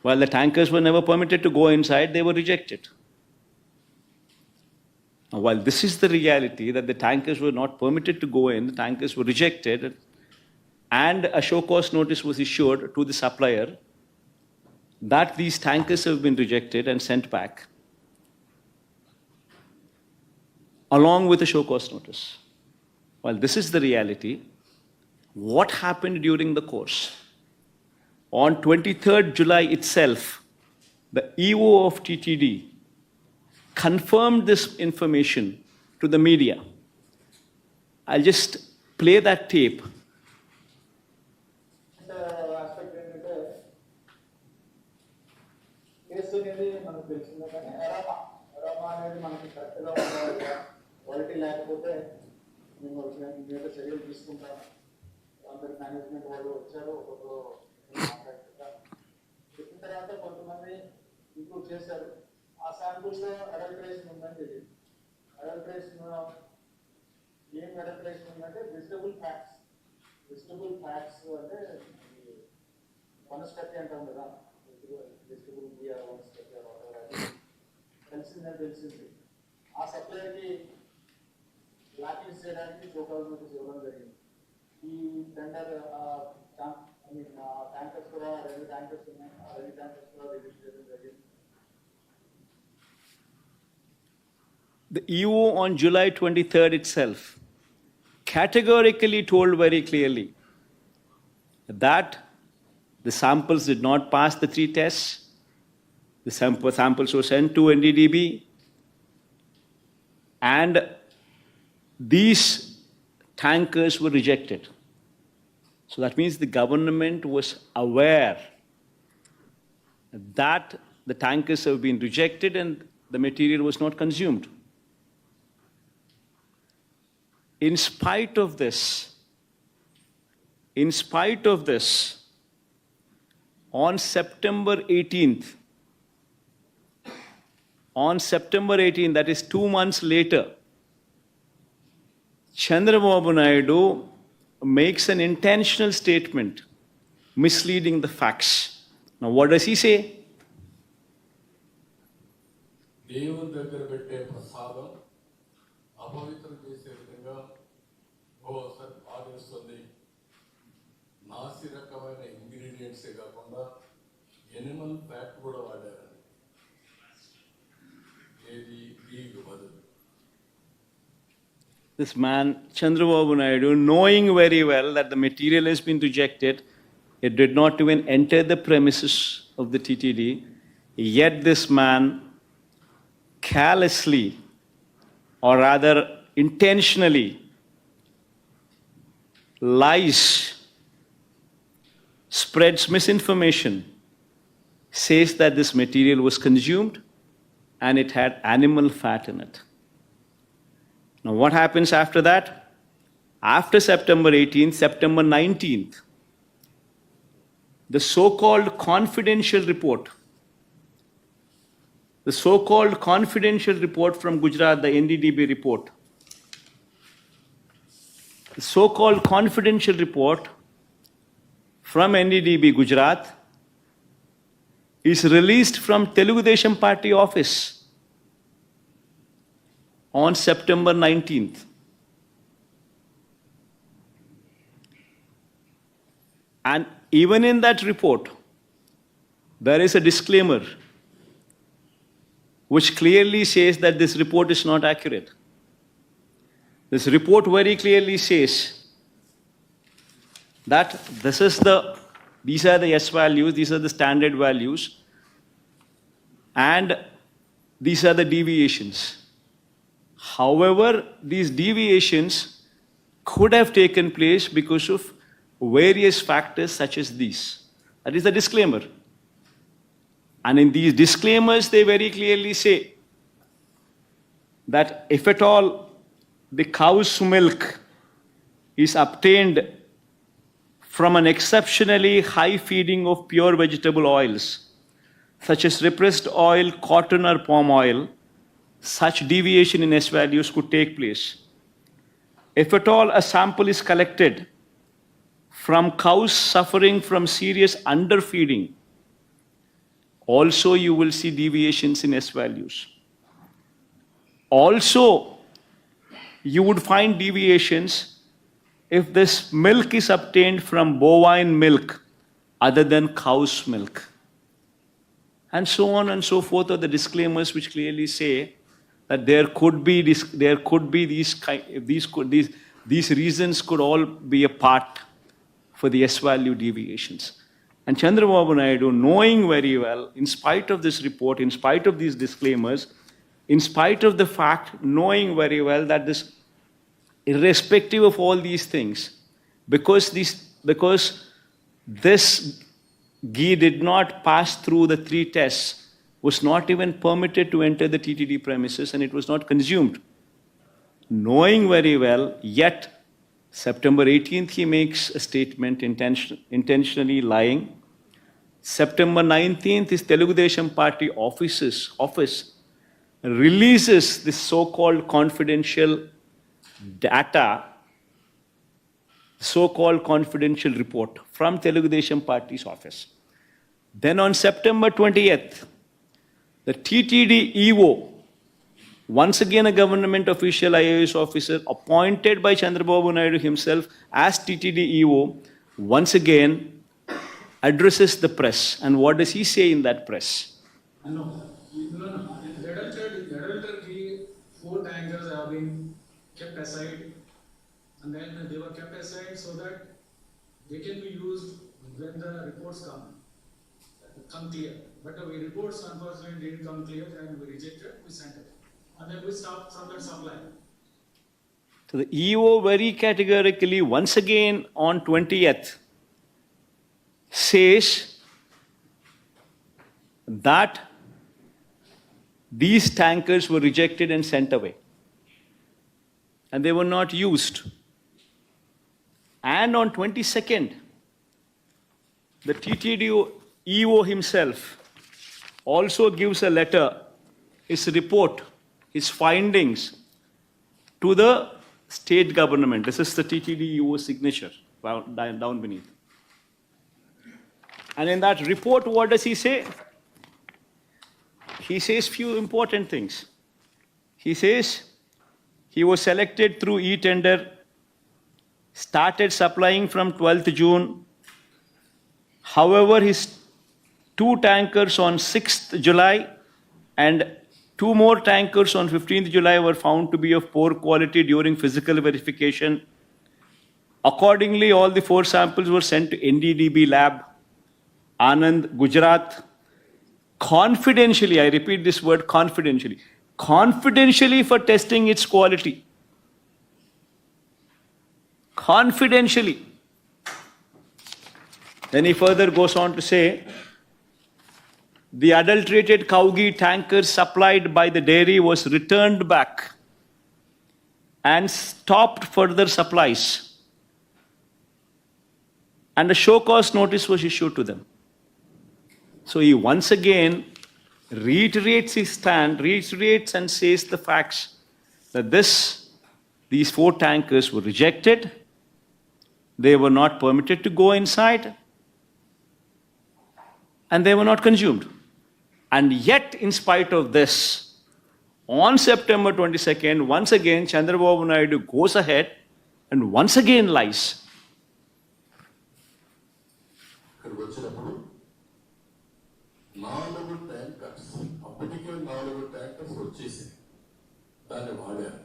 While the tankers were never permitted to go inside, they were rejected. Now, while this is the reality, that the tankers were not permitted to go in, the tankers were rejected, and a show cause notice was issued to the supplier that these tankers have been rejected and sent back, along with a show cause notice. While this is the reality, what happened during the course? On 23rd July itself, the EO of TTD confirmed this information to the media I'll just play that tape. Aspect ఏంటంటే case అనేది మనకు తెలిసిందే కానీ ఎరామా అనేది మనకి కరెక్ట్గా ఉండాలి, quality లేకపోతే మేము మీద చర్యలు తీసుకుంటాము. అందరి మేనేజ్మెంట్ వాళ్ళు వచ్చారు, ఒక్కొక్కరు చెప్పిన తర్వాత కొంతమంది ఇంప్రూవ్ చేశారు. ఆ శాంపుల్స్లో అడల్టరేషన్ ఉందని తెలియదు. అడల్టరేషన్ ఏం అడల్టరేషన్ ఉందంటే విజిటబుల్ ఫ్యాక్ట్స్. విజిటబుల్ ఫ్యాక్ట్స్ అంటే వనస్పతి అంటాం కదా, వెజిటబుల్ బియర్ వనస్పతి తెలిసింది. ఆ సప్లైకి బ్లాక్ లిస్ట్ చేయడానికి షోకాల్ నోటీస్ ఇవ్వడం జరిగింది. ఈ టెండర్ ట్యాంకర్స్ కూడా 2 ట్యాంకర్స్ ఉన్నాయి, ఆ 2 ట్యాంకర్స్ కూడా రిలీజ్ చేయడం జరిగింది. The EO on July 23rd itself categorically told very clearly that the samples did not pass the 3 tests. The samples were sent to NDDB, and these tankers were rejected. So that means the government was aware that the tankers have been rejected and the material was not consumed. In spite of this, on September 18th, that is 2 months later, Chandrababu Naidu makes an intentional statement misleading the facts. Now what does he say? దేవుని దగ్గర పెట్టే ప్రసాదం అపవిత్రం చేసే విధంగా ఓసారి బాధిస్తుంది. నాసి రకమైన ఇంగ్రీడియంట్సే కాకుండా ఎనిమల్ ఫ్యాట్ కూడా వాడారని. ఏది దీనికి బదులు This man, Chandrababu Naidu, knowing very well that the material has been rejected, it did not even enter the premises of the TTD, yet this man carelessly, or rather intentionally, lies, spreads misinformation, says that this material was consumed and it had animal fat in it. Now, what happens after that? After September 18th, September 19th, the so-called confidential report from Gujarat, the NDDB report, the so-called confidential report from NDDB Gujarat is released from Telugu Desam Party office on September 19th. And even in that report, there is a disclaimer which clearly says that this report is not accurate. This report very clearly says that these are the S values, these are the standard values, and these are the deviations. However, these deviations could have taken place because of various factors such as these. That is the disclaimer. And in these disclaimers, they very clearly say that if at all the cow's milk is obtained from an exceptionally high feeding of pure vegetable oils, such as repressed oil, cotton, or palm oil, such deviation in S values could take place. If at all a sample is collected from cows suffering from serious underfeeding, also you will see deviations in S values. Also, you would find deviations if this milk is obtained from bovine milk other than cow's milk. And so on and so forth are the disclaimers which clearly say that these reasons could all be a part for the S value deviations. And Chandrababu Naidu, knowing very well, in spite of this report, in spite of these disclaimers, in spite of the fact, knowing very well that this irrespective of all these things, because this ghee did not pass through the 3 tests, was not even permitted to enter the TTD premises, and it was not consumed. Knowing very well, yet September 18th he makes a statement intentionally lying. September 19th, his Telugu Desam Party office releases this so-called confidential data, so-called confidential report from Telugu Desam Party's office. Then on September 20th, the TTD EO, once again a government official IAS officer appointed by Chandrababu Naidu himself as TTD EO, once again addresses the press. And what does he say in that press? No. The adulterated ghee, 4 tankers have been kept aside, and then they were kept aside so that they can be used when the reports come clear. But the reports unfortunately didn't come clear, and we rejected, we sent it. And then we stopped from that supply. So the EO very categorically, once again on 20th, says that these tankers were rejected and sent away. And they were not used. And on 22nd, the TTD EO himself also gives a letter, his report, his findings to the state government. This is the TTD EO signature down beneath. And in that report, what does he say? He says few important things. He says he was selected through e-tender, started supplying from 12th June. However, his 2 tankers on 6th July and 2 more tankers on 15th July were found to be of poor quality during physical verification. Accordingly, all the 4 samples were sent to NDDB lab, Anand, Gujarat, confidentially, I repeat this word confidentially for testing its quality. Confidentially. Then he further goes on to say, the adulterated cow ghee tankers supplied by the dairy was returned back and stopped further supplies. And a show cause notice was issued to them. So he once again reiterates his stand, reiterates and says the facts that these 4 tankers were rejected, they were not permitted to go inside, and they were not consumed. And yet, in spite of this, on September 22nd, once again, Chandrababu Naidu goes ahead and once again lies. ఇక్కడికి వచ్చినప్పుడు 4 tankers, అప్పటికే 4 tankers వచ్చేసి దాన్ని వాడారు.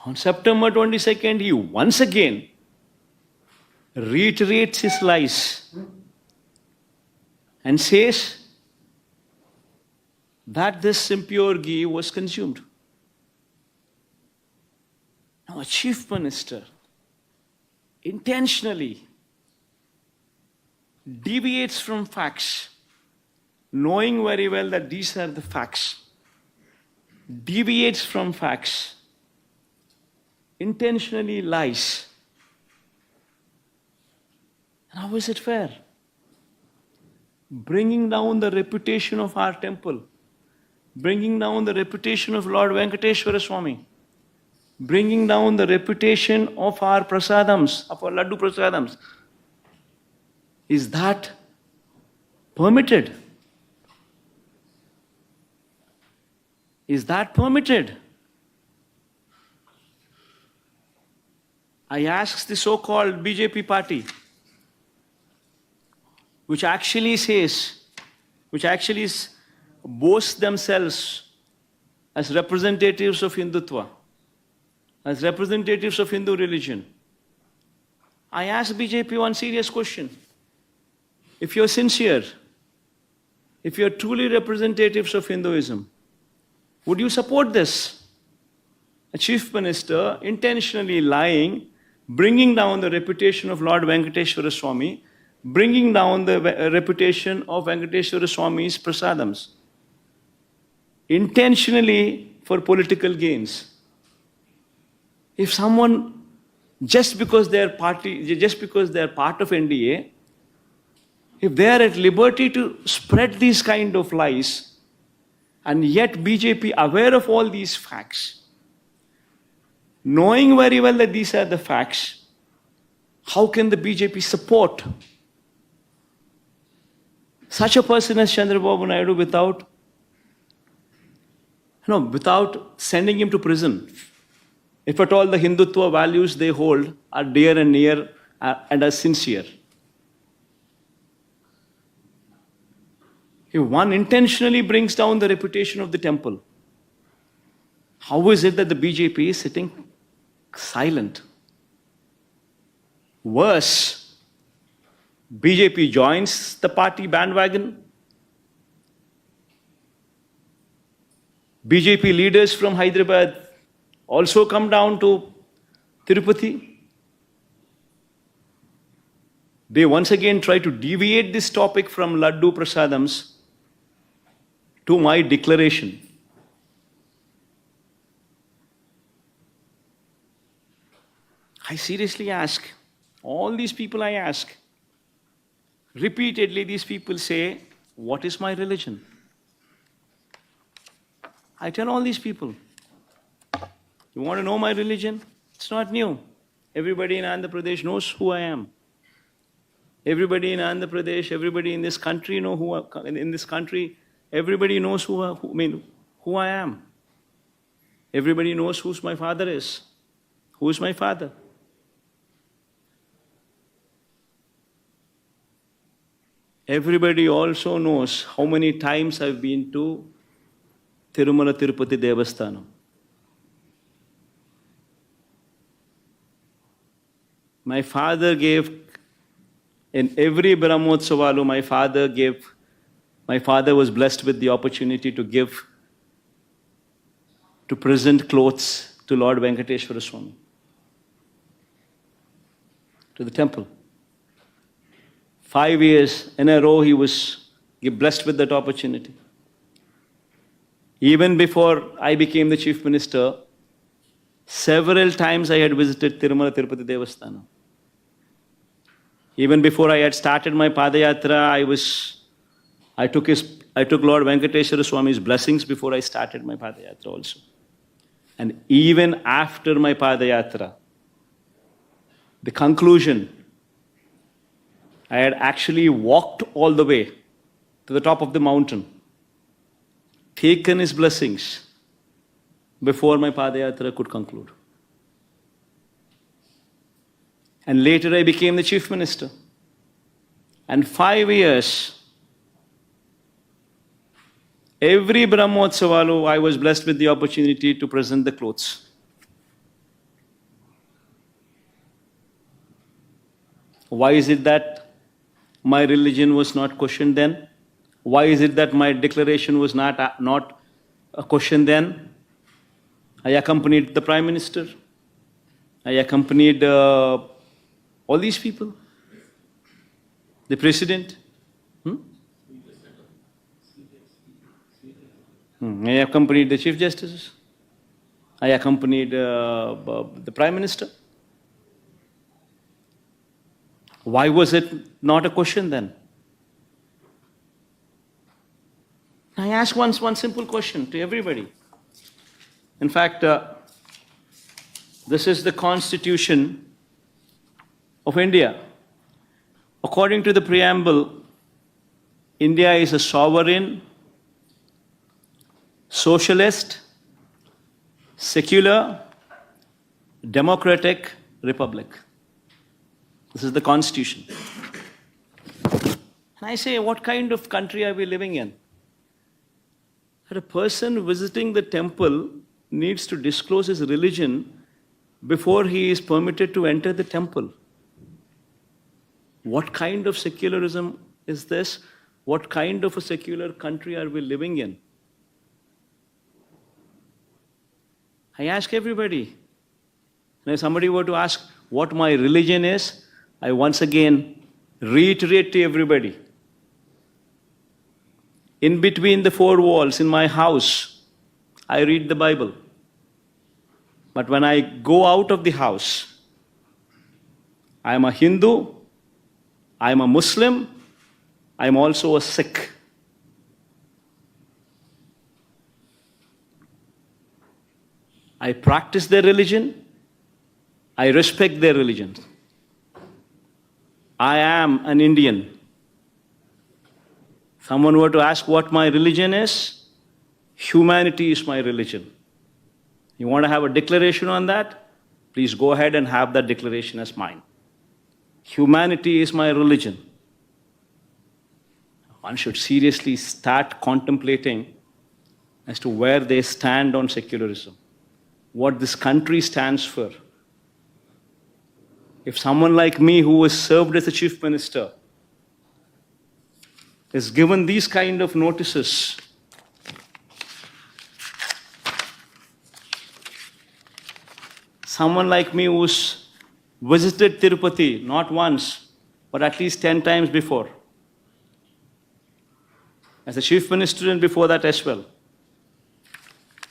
On September 22nd, he once again reiterates his lies and says that this impure ghee was consumed. Now, a chief minister intentionally deviates from facts, knowing very well that these are the facts, deviates from facts, intentionally lies. And how is it fair? Bringing down the reputation of our temple, bringing down the reputation of Lord Venkateshwara Swami, bringing down the reputation of our prasadams, of our laddu prasadams. Is that permitted? Is that permitted? I ask the so-called BJP party, which actually boasts themselves as representatives of Hindutva, as representatives of Hindu religion. I ask BJP one serious question. If you're sincere, if you're truly representatives of Hinduism, would you support this? a chief minister intentionally lying, bringing down the reputation of Lord Venkateshwara Swami, bringing down the reputation of Venkateshwara Swami's prasadams, intentionally for political gains. If someone, just because they are part of NDA, if they are at liberty to spread these kind of lies, and yet BJP aware of all these facts, knowing very well that these are the facts, how can the BJP support such a person as Chandrababu Naidu without sending him to prison? If at all the Hindutva values they hold are dear and near and are sincere. If one intentionally brings down the reputation of the temple, how is it that the BJP is sitting silent? Worse, BJP joins the party bandwagon. BJP leaders from Hyderabad also come down to Tirupati. They once again try to deviate this topic from Laddu Prasadams to my declaration. I seriously ask, all these people I ask, repeatedly these people say, what is my religion? I tell all these people, you want to know my religion? It's not new. Everybody in Andhra Pradesh knows who I am. Everybody in Andhra Pradesh, everybody in this country everybody knows who I am. Everybody knows who my father is. Who is my father? Everybody also knows how many times I've been to Tirumala Tirupati Devasthanam. My father gave, in every Brahmotsavalu, my father was blessed with the opportunity to present clothes to Lord Venkateshwara Swami, to the temple. 5 years in a row he was blessed with that opportunity. Even before I became the chief minister, several times I had visited Tirumala Tirupati Devasthanam. Even before I had started my Padayatra, I took Lord Venkateshwara Swami's blessings before I started my Padayatra also. And even after my Padayatra, the conclusion, I had actually walked all the way to the top of the mountain, taken his blessings before my Padayatra could conclude. And later I became the chief minister. And 5 years, every Brahmotsavalu, I was blessed with the opportunity to present the clothes. Why is it that my religion was not questioned then? Why is it that my declaration was not a question then? I accompanied the Prime Minister. I accompanied all these people. The President. I accompanied the Chief Justices. I accompanied the Prime Minister. Why was it not a question then? I ask one simple question to everybody. In fact, this is the Constitution of India. According to the preamble, India is a sovereign, socialist, secular, democratic republic. This is the Constitution. And I say, what kind of country are we living in? That a person visiting the temple needs to disclose his religion before he is permitted to enter the temple. What kind of secularism is this? What kind of a secular country are we living in? I ask everybody. And if somebody were to ask what my religion is, I once again reiterate to everybody. In between the four walls in my house, I read the Bible. But when I go out of the house, I am a Hindu, I am a Muslim, I am also a Sikh. I practice their religion, I respect their religion. I am an Indian. Someone were to ask what my religion is, humanity is my religion. You want to have a declaration on that? Please go ahead and have that declaration as mine. Humanity is my religion. One should seriously start contemplating as to where they stand on secularism, what this country stands for. If someone like me, who was served as a chief minister, is given these kind of notices, someone like me who's visited Tirupati not once, but at least 10 times before, as a chief minister and before that as well,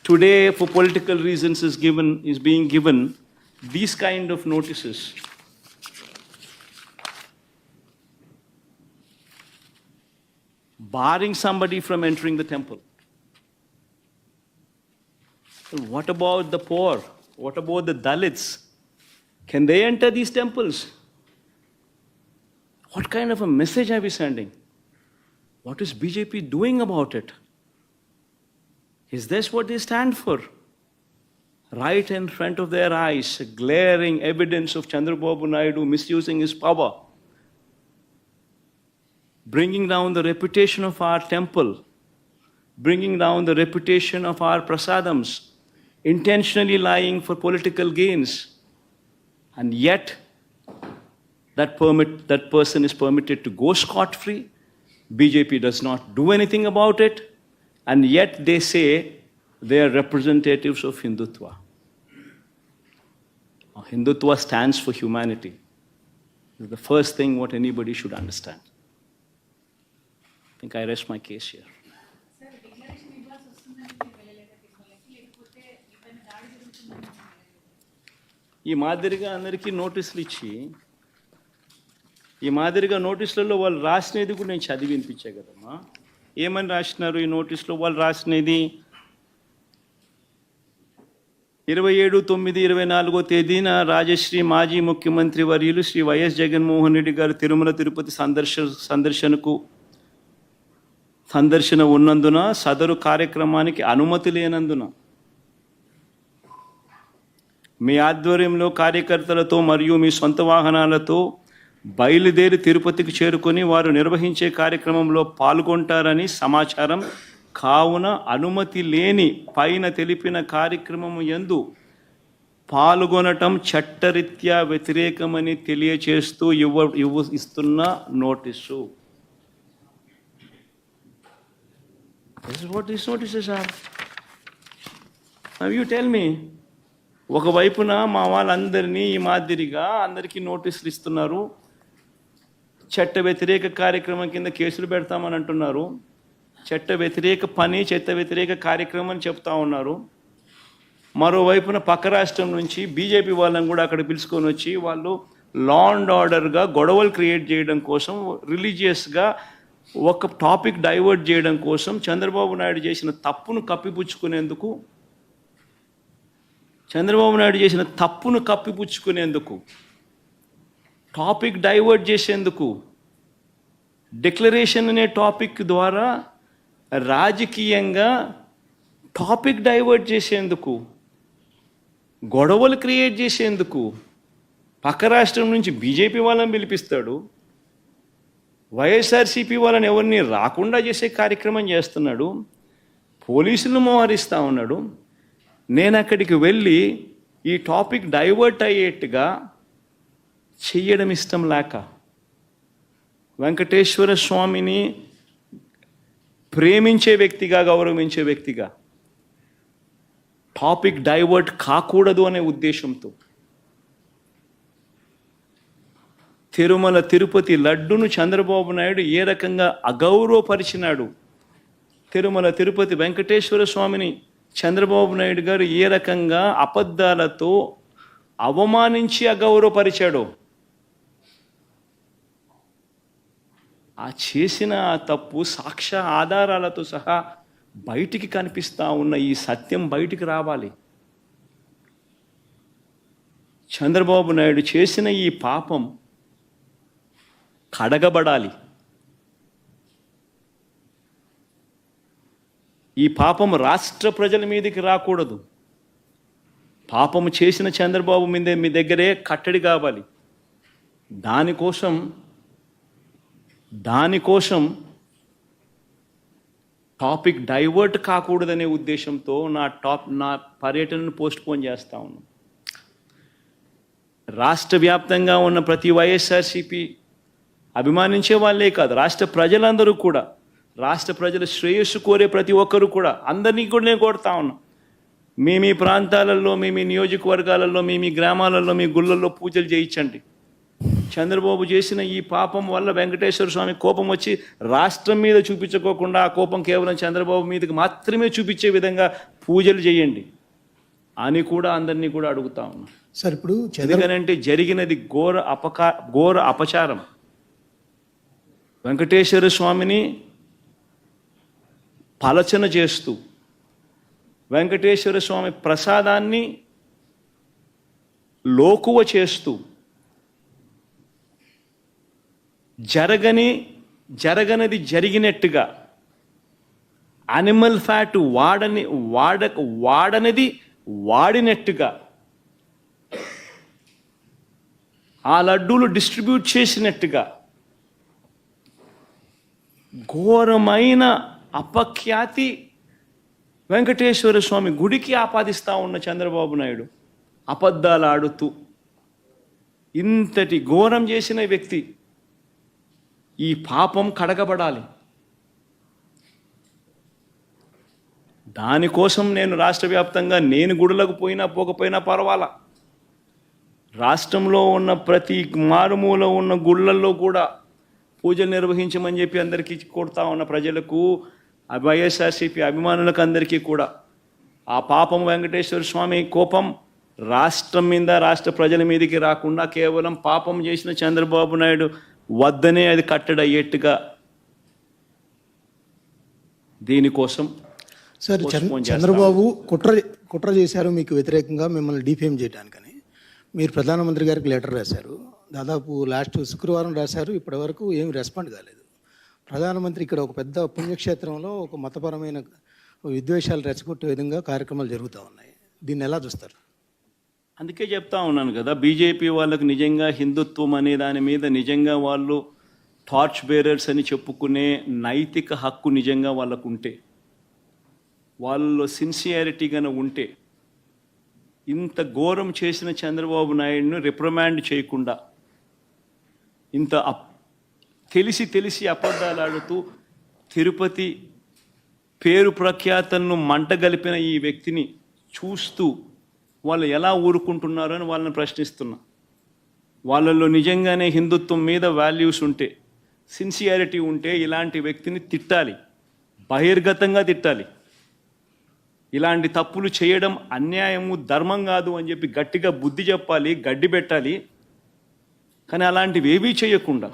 today for political reasons is being given these kind of notices. Barring somebody from entering the temple. Well, what about the poor? What about the Dalits? Can they enter these temples? What kind of a message are we sending? What is BJP doing about it? Is this what they stand for? Right in front of their eyes, glaring evidence of Chandrababu Naidu misusing his power, bringing down the reputation of our temple, bringing down the reputation of our prasadams, intentionally lying for political gains. And yet, that person is permitted to go scot-free. BJP does not do anything about it. And yet they say they are representatives of Hindutva. Hindutva stands for humanity. This is the first thing what anybody should understand. I think I rest my case here. Sir, declaration ఇవ్వాల్సి వస్తుందని మీరు వెళ్ళలేదా తిరుమలకి, లేకపోతే ఏదైనా దాడి జరుగుతుందని మీరు వెళ్ళలేదా? ఈ మాదిరిగా అందరికీ నోటీసులు ఇచ్చి, ఈ మాదిరిగా నోటీసులలో వాళ్ళు రాసినది కూడా నేను చదివి వినిపించే కదమ్మా. ఏమని రాసినారు ఈ నోటీసులో? వాళ్ళు రాసినది 27/9/24 తేదీన రాజశ్రీ మాజీ ముఖ్యమంత్రి వర్యులు శ్రీ వైఎస్ జగన్మోహన్ రెడ్డి గారు తిరుమల తిరుపతి సందర్శన ఉన్నందున సదరు కార్యక్రమానికి అనుమతి లేనందున మీ ఆధ్వర్యంలో కార్యకర్తలతో మరియు మీ సొంత వాహనాలతో బయలుదేరి తిరుపతికి చేరుకొని వారు నిర్వహించే కార్యక్రమంలో పాల్గొంటారని సమాచారం. కావున అనుమతి లేని పైన తెలిపిన కార్యక్రమం యందు పాల్గొనటం చట్టరీత్యా వ్యతిరేకమని తెలియచేస్తూ ఇస్తున్న notice. This is what these notices are. Now you tell me. ఒకవైపున మా వాళ్ళందరినీ ఈ మాదిరిగా అందరికీ నోటీసులు ఇస్తున్నారు, చట్ట వ్యతిరేక కార్యక్రమం కింద కేసులు పెడతామని అంటున్నారు, చట్ట వ్యతిరేక పని, చట్ట వ్యతిరేక కార్యక్రమం అని చెప్తా ఉన్నారు. మరోవైపున పక్క రాష్ట్రం నుంచి బీజేపీ వాళ్ళని కూడా అక్కడ పిలుచుకొని వచ్చి వాళ్ళు లా అండ్ ఆర్డర్గా గొడవలు క్రియేట్ చేయడం కోసం, రిలీజియస్గా ఒక టాపిక్ డైవర్ట్ చేయడం కోసం చంద్రబాబు నాయుడు చేసిన తప్పును కప్పిపుచ్చుకునేందుకు, టాపిక్ డైవర్ట్ చేసేందుకు, డిక్లరేషన్ అనే టాపిక్ ద్వారా రాజకీయంగా టాపిక్ డైవర్ట్ చేసేందుకు, గొడవలు క్రియేట్ చేసేందుకు పక్క రాష్ట్రం నుంచి బీజేపీ వాళ్ళని పిలిపిస్తాడు, వైఎస్ఆర్సీపీ వాళ్ళని ఎవరిని రాకుండా చేసే కార్యక్రమం చేస్తున్నాడు, పోలీసులను మోహరిస్తూ ఉన్నాడు. నేను అక్కడికి వెళ్ళి ఈ టాపిక్ డైవర్ట్ అయ్యేట్టుగా చెయ్యడం ఇష్టం లేక, వెంకటేశ్వర స్వామిని ప్రేమించే వ్యక్తిగా, గౌరవించే వ్యక్తిగా టాపిక్ డైవర్ట్ కాకూడదు అనే ఉద్దేశంతో తిరుమల తిరుపతి లడ్డును చంద్రబాబు నాయుడు ఏ రకంగా అగౌరవపరిచినాడు, తిరుమల తిరుపతి వెంకటేశ్వర స్వామిని చంద్రబాబు నాయుడు గారు ఏ రకంగా అబద్ధాలతో అవమానించి అగౌరవపరిచాడో, ఆ చేసిన ఆ తప్పు సాక్ష్య ఆధారాలతో సహా బయటికి కనిపిస్తూ ఉన్న ఈ సత్యం బయటికి రావాలి. చంద్రబాబు నాయుడు చేసిన ఈ పాపం కడగబడాలి. ఈ పాపం రాష్ట్ర ప్రజల మీదకి రాకూడదు. పాపము చేసిన చంద్రబాబు మీద మీ దగ్గరే కట్టడి కావాలి. దానికోసం టాపిక్ డైవర్ట్ కాకూడదనే ఉద్దేశంతో నా పర్యటనను పోస్ట్పోన్ చేస్తా ఉన్నాను. రాష్ట్ర వ్యాప్తంగా ఉన్న ప్రతి వైఎస్ఆర్సీపీ అభిమానించే వాళ్ళే కాదు, రాష్ట్ర ప్రజలందరూ కూడా, రాష్ట్ర ప్రజల శ్రేయస్సు కోరే ప్రతి ఒక్కరూ కూడా, అందరినీ కూడా నేను కోరుతా ఉన్నా, మీ ప్రాంతాలలో, మీ నియోజకవర్గాలలో, మీ గ్రామాలలో, మీ గుళ్ళల్లో పూజలు చేయించండి. చంద్రబాబు చేసిన ఈ పాపం వల్ల వెంకటేశ్వర స్వామి కోపం వచ్చి రాష్ట్రం మీద చూపించుకోకుండా ఆ కోపం కేవలం చంద్రబాబు మీదకి మాత్రమే చూపించే విధంగా పూజలు చేయండి అని కూడా అందరినీ కూడా అడుగుతా ఉన్నా. సార్ ఇప్పుడు ఎందుకనంటే జరిగినది ఘోర అపచారం. వెంకటేశ్వర స్వామిని పలచన చేస్తూ, వెంకటేశ్వర స్వామి ప్రసాదాన్ని లోకువ చేస్తూ, జరగనది జరిగినట్టుగా, అనిమల్ ఫ్యాట్ వాడనిది వాడినట్టుగా ఆ లడ్డూలు డిస్ట్రిబ్యూట్ చేసినట్టుగా ఘోరమైన అపఖ్యాతి వెంకటేశ్వర స్వామి గుడికి ఆపాదిస్తూ ఉన్న చంద్రబాబు నాయుడు అబద్ధాలు ఆడుతూ ఇంతటి ఘోరం చేసిన వ్యక్తి, ఈ పాపం కడగబడాలి. దానికోసం నేను రాష్ట్ర వ్యాప్తంగా నేను గుడులకు పోకపోయినా పర్వాలా, రాష్ట్రంలో ఉన్న ప్రతి మారుమూల ఉన్న గుళ్ళల్లో కూడా పూజలు నిర్వహించమని చెప్పి అందరికీ కొడతా ఉన్న ప్రజలకు, వైఎస్ఆర్సీపీ అభిమానులకు అందరికీ కూడా ఆ పాపం వెంకటేశ్వర స్వామి కోపం రాష్ట్రం మీద, రాష్ట్ర ప్రజల మీదకి రాకుండా కేవలం పాపం చేసిన చంద్రబాబు నాయుడు వద్దనే అది కట్టడయ్యేట్టుగా దీనికోసం సార్ చంద్రబాబు కుట్ర చేశారు మీకు వ్యతిరేకంగా, మిమ్మల్ని డిఫేమ్ చేయడానికని మీరు ప్రధానమంత్రి గారికి లెటర్ రాశారు. దాదాపు లాస్ట్ శుక్రవారం రాశారు. ఇప్పటి వరకు ఏమి రెస్పాండ్ కాలేదు. ప్రధానమంత్రి ఇక్కడ ఒక పెద్ద పుణ్యక్షేత్రంలో ఒక మతపరమైన విద్వేషాలు రెచ్చగొట్టే విధంగా కార్యక్రమాలు జరుగుతూ ఉన్నాయి. దీన్ని ఎలా చూస్తారు? అందుకే చెప్తా ఉన్నాను కదా, బీజేపీ వాళ్ళకు నిజంగా హిందుత్వం అనే దాని మీద నిజంగా వాళ్ళు టార్చ్ బేరర్స్ అని చెప్పుకునే నైతిక హక్కు నిజంగా వాళ్ళకు ఉంటే, వాళ్ళలో సిన్సియారిటీగానే ఉంటే, ఇంత ఘోరం చేసిన చంద్రబాబు నాయుడును రిప్రమాండ్ చేయకుండా, ఇంత తెలిసి అబద్ధాలు ఆడుతూ తిరుపతి పేరు ప్రఖ్యాతలను మంటగలిపిన ఈ వ్యక్తిని చూస్తూ వాళ్ళు ఎలా ఊరుకుంటున్నారు అని వాళ్ళని ప్రశ్నిస్తున్నా. వాళ్ళల్లో నిజంగానే హిందుత్వం మీద వాల్యూస్ ఉంటే, సిన్సియారిటీ ఉంటే ఇలాంటి వ్యక్తిని తిట్టాలి, బహిర్గతంగా తిట్టాలి. ఇలాంటి తప్పులు చేయడం అన్యాయము, ధర్మం కాదు అని చెప్పి గట్టిగా బుద్ధి చెప్పాలి, గడ్డి పెట్టాలి. కానీ అలాంటివి ఏవీ చేయకుండా,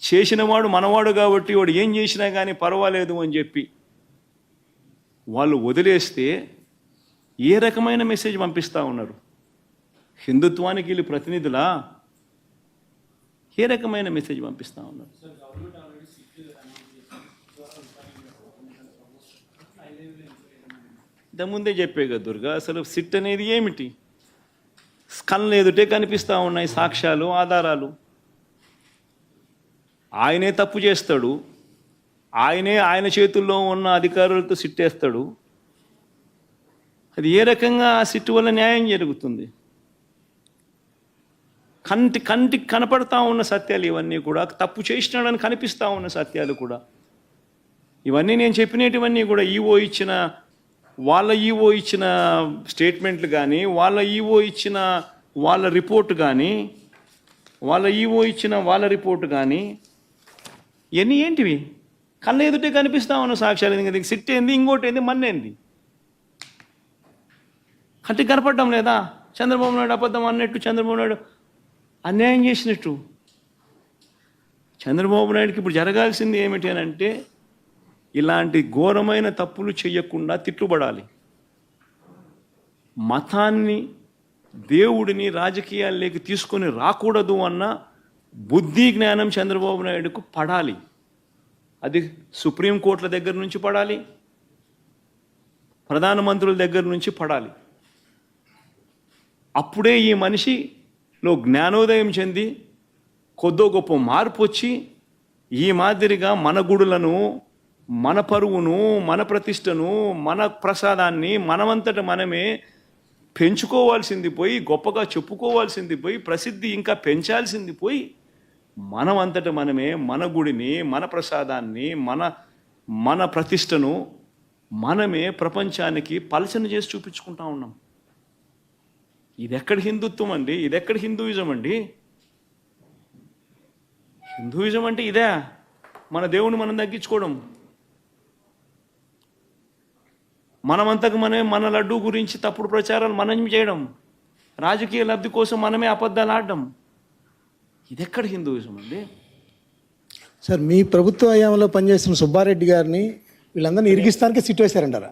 చేసినవాడు మనవాడు కాబట్టి వాడు ఏం చేసినా కానీ పర్వాలేదు అని చెప్పి వాళ్ళు వదిలేస్తే ఏ రకమైన మెసేజ్ పంపిస్తూ ఉన్నారు? హిందుత్వానికి వీళ్ళు ప్రతినిధులా? ఏ రకమైన మెసేజ్ పంపిస్తూ ఉన్నారు? ఇంతకుముందే చెప్పే కదా దుర్గా, అసలు సిట్ అనేది ఏమిటి? కళ్ళు ఎదుటే కనిపిస్తూ ఉన్నాయి సాక్ష్యాలు, ఆధారాలు. ఆయనే తప్పు చేస్తాడు, ఆయన చేతుల్లో ఉన్న అధికారులతో సిట్టేస్తాడు. అది ఏ రకంగా ఆ సిట్టు వల్ల న్యాయం జరుగుతుంది? కంటికి కనపడతా ఉన్న సత్యాలు ఇవన్నీ కూడా, తప్పు చేసినాడని కనిపిస్తూ ఉన్న సత్యాలు కూడా, ఇవన్నీ నేను చెప్పినటువన్నీ కూడా ఈఓ ఇచ్చిన వాళ్ళ ఈఓ ఇచ్చిన స్టేట్మెంట్లు కానీ వాళ్ళ ఈఓ ఇచ్చిన వాళ్ళ రిపోర్ట్ కానీ ఇవన్నీ ఏంటివి? కళ్ళ ఎదుటే కనిపిస్తా ఉన్న సాక్ష్యాలు. ఇంకా సిట్ ఏంది, ఇంకోటి ఏంది, మన్నేంది? కంటికి కనపడడం లేదా? చంద్రబాబు నాయుడు అబద్ధం అన్నట్టు, చంద్రబాబు నాయుడు అన్యాయం చేసినట్టు. చంద్రబాబు నాయుడుకి ఇప్పుడు జరగాల్సింది ఏమిటి అని అంటే, ఇలాంటి ఘోరమైన తప్పులు చేయకుండా తిట్టుబడాలి. మతాన్ని, దేవుడిని రాజకీయాల్లోకి తీసుకొని రాకూడదు అన్న బుద్ధి జ్ఞానం చంద్రబాబు నాయుడుకు పడాలి. అది సుప్రీంకోర్టుల దగ్గర నుంచి పడాలి, ప్రధానమంత్రుల దగ్గర నుంచి పడాలి. అప్పుడే ఈ మనిషిలో జ్ఞానోదయం చెంది కొద్దో గొప్ప మార్పు వచ్చి ఈ మాదిరిగా మన గుడులను, మన పరువును, మన ప్రతిష్టను, మన ప్రసాదాన్ని మనమంతట మనమే పెంచుకోవాల్సింది పోయి, గొప్పగా చెప్పుకోవాల్సింది పోయి, ప్రసిద్ధి ఇంకా పెంచాల్సింది పోయి, మనమంతట మనమే మన గుడిని, మన ప్రసాదాన్ని, మన ప్రతిష్టను మనమే ప్రపంచానికి పలచన చేసి చూపించుకుంటా ఉన్నాం. ఇదెక్కడ హిందుత్వం అండి? ఇదెక్కడ హిందూయిజం అండి? హిందూయిజం అంటే ఇదే, మన దేవుని మనం తగ్గించుకోవడం, మనమంతకు మనమే మన లడ్డూ గురించి తప్పుడు ప్రచారాలు మనం చేయడం, రాజకీయ లబ్ధి కోసం మనమే అబద్ధాలు ఆడడం. ఇదెక్కడ హిందూయిజం అండి? సార్, మీ ప్రభుత్వ హయాంలో పనిచేసిన సుబ్బారెడ్డి గారిని వీళ్ళందరినీ ఇరికిస్తానికే సిట్ వేశారంటారా?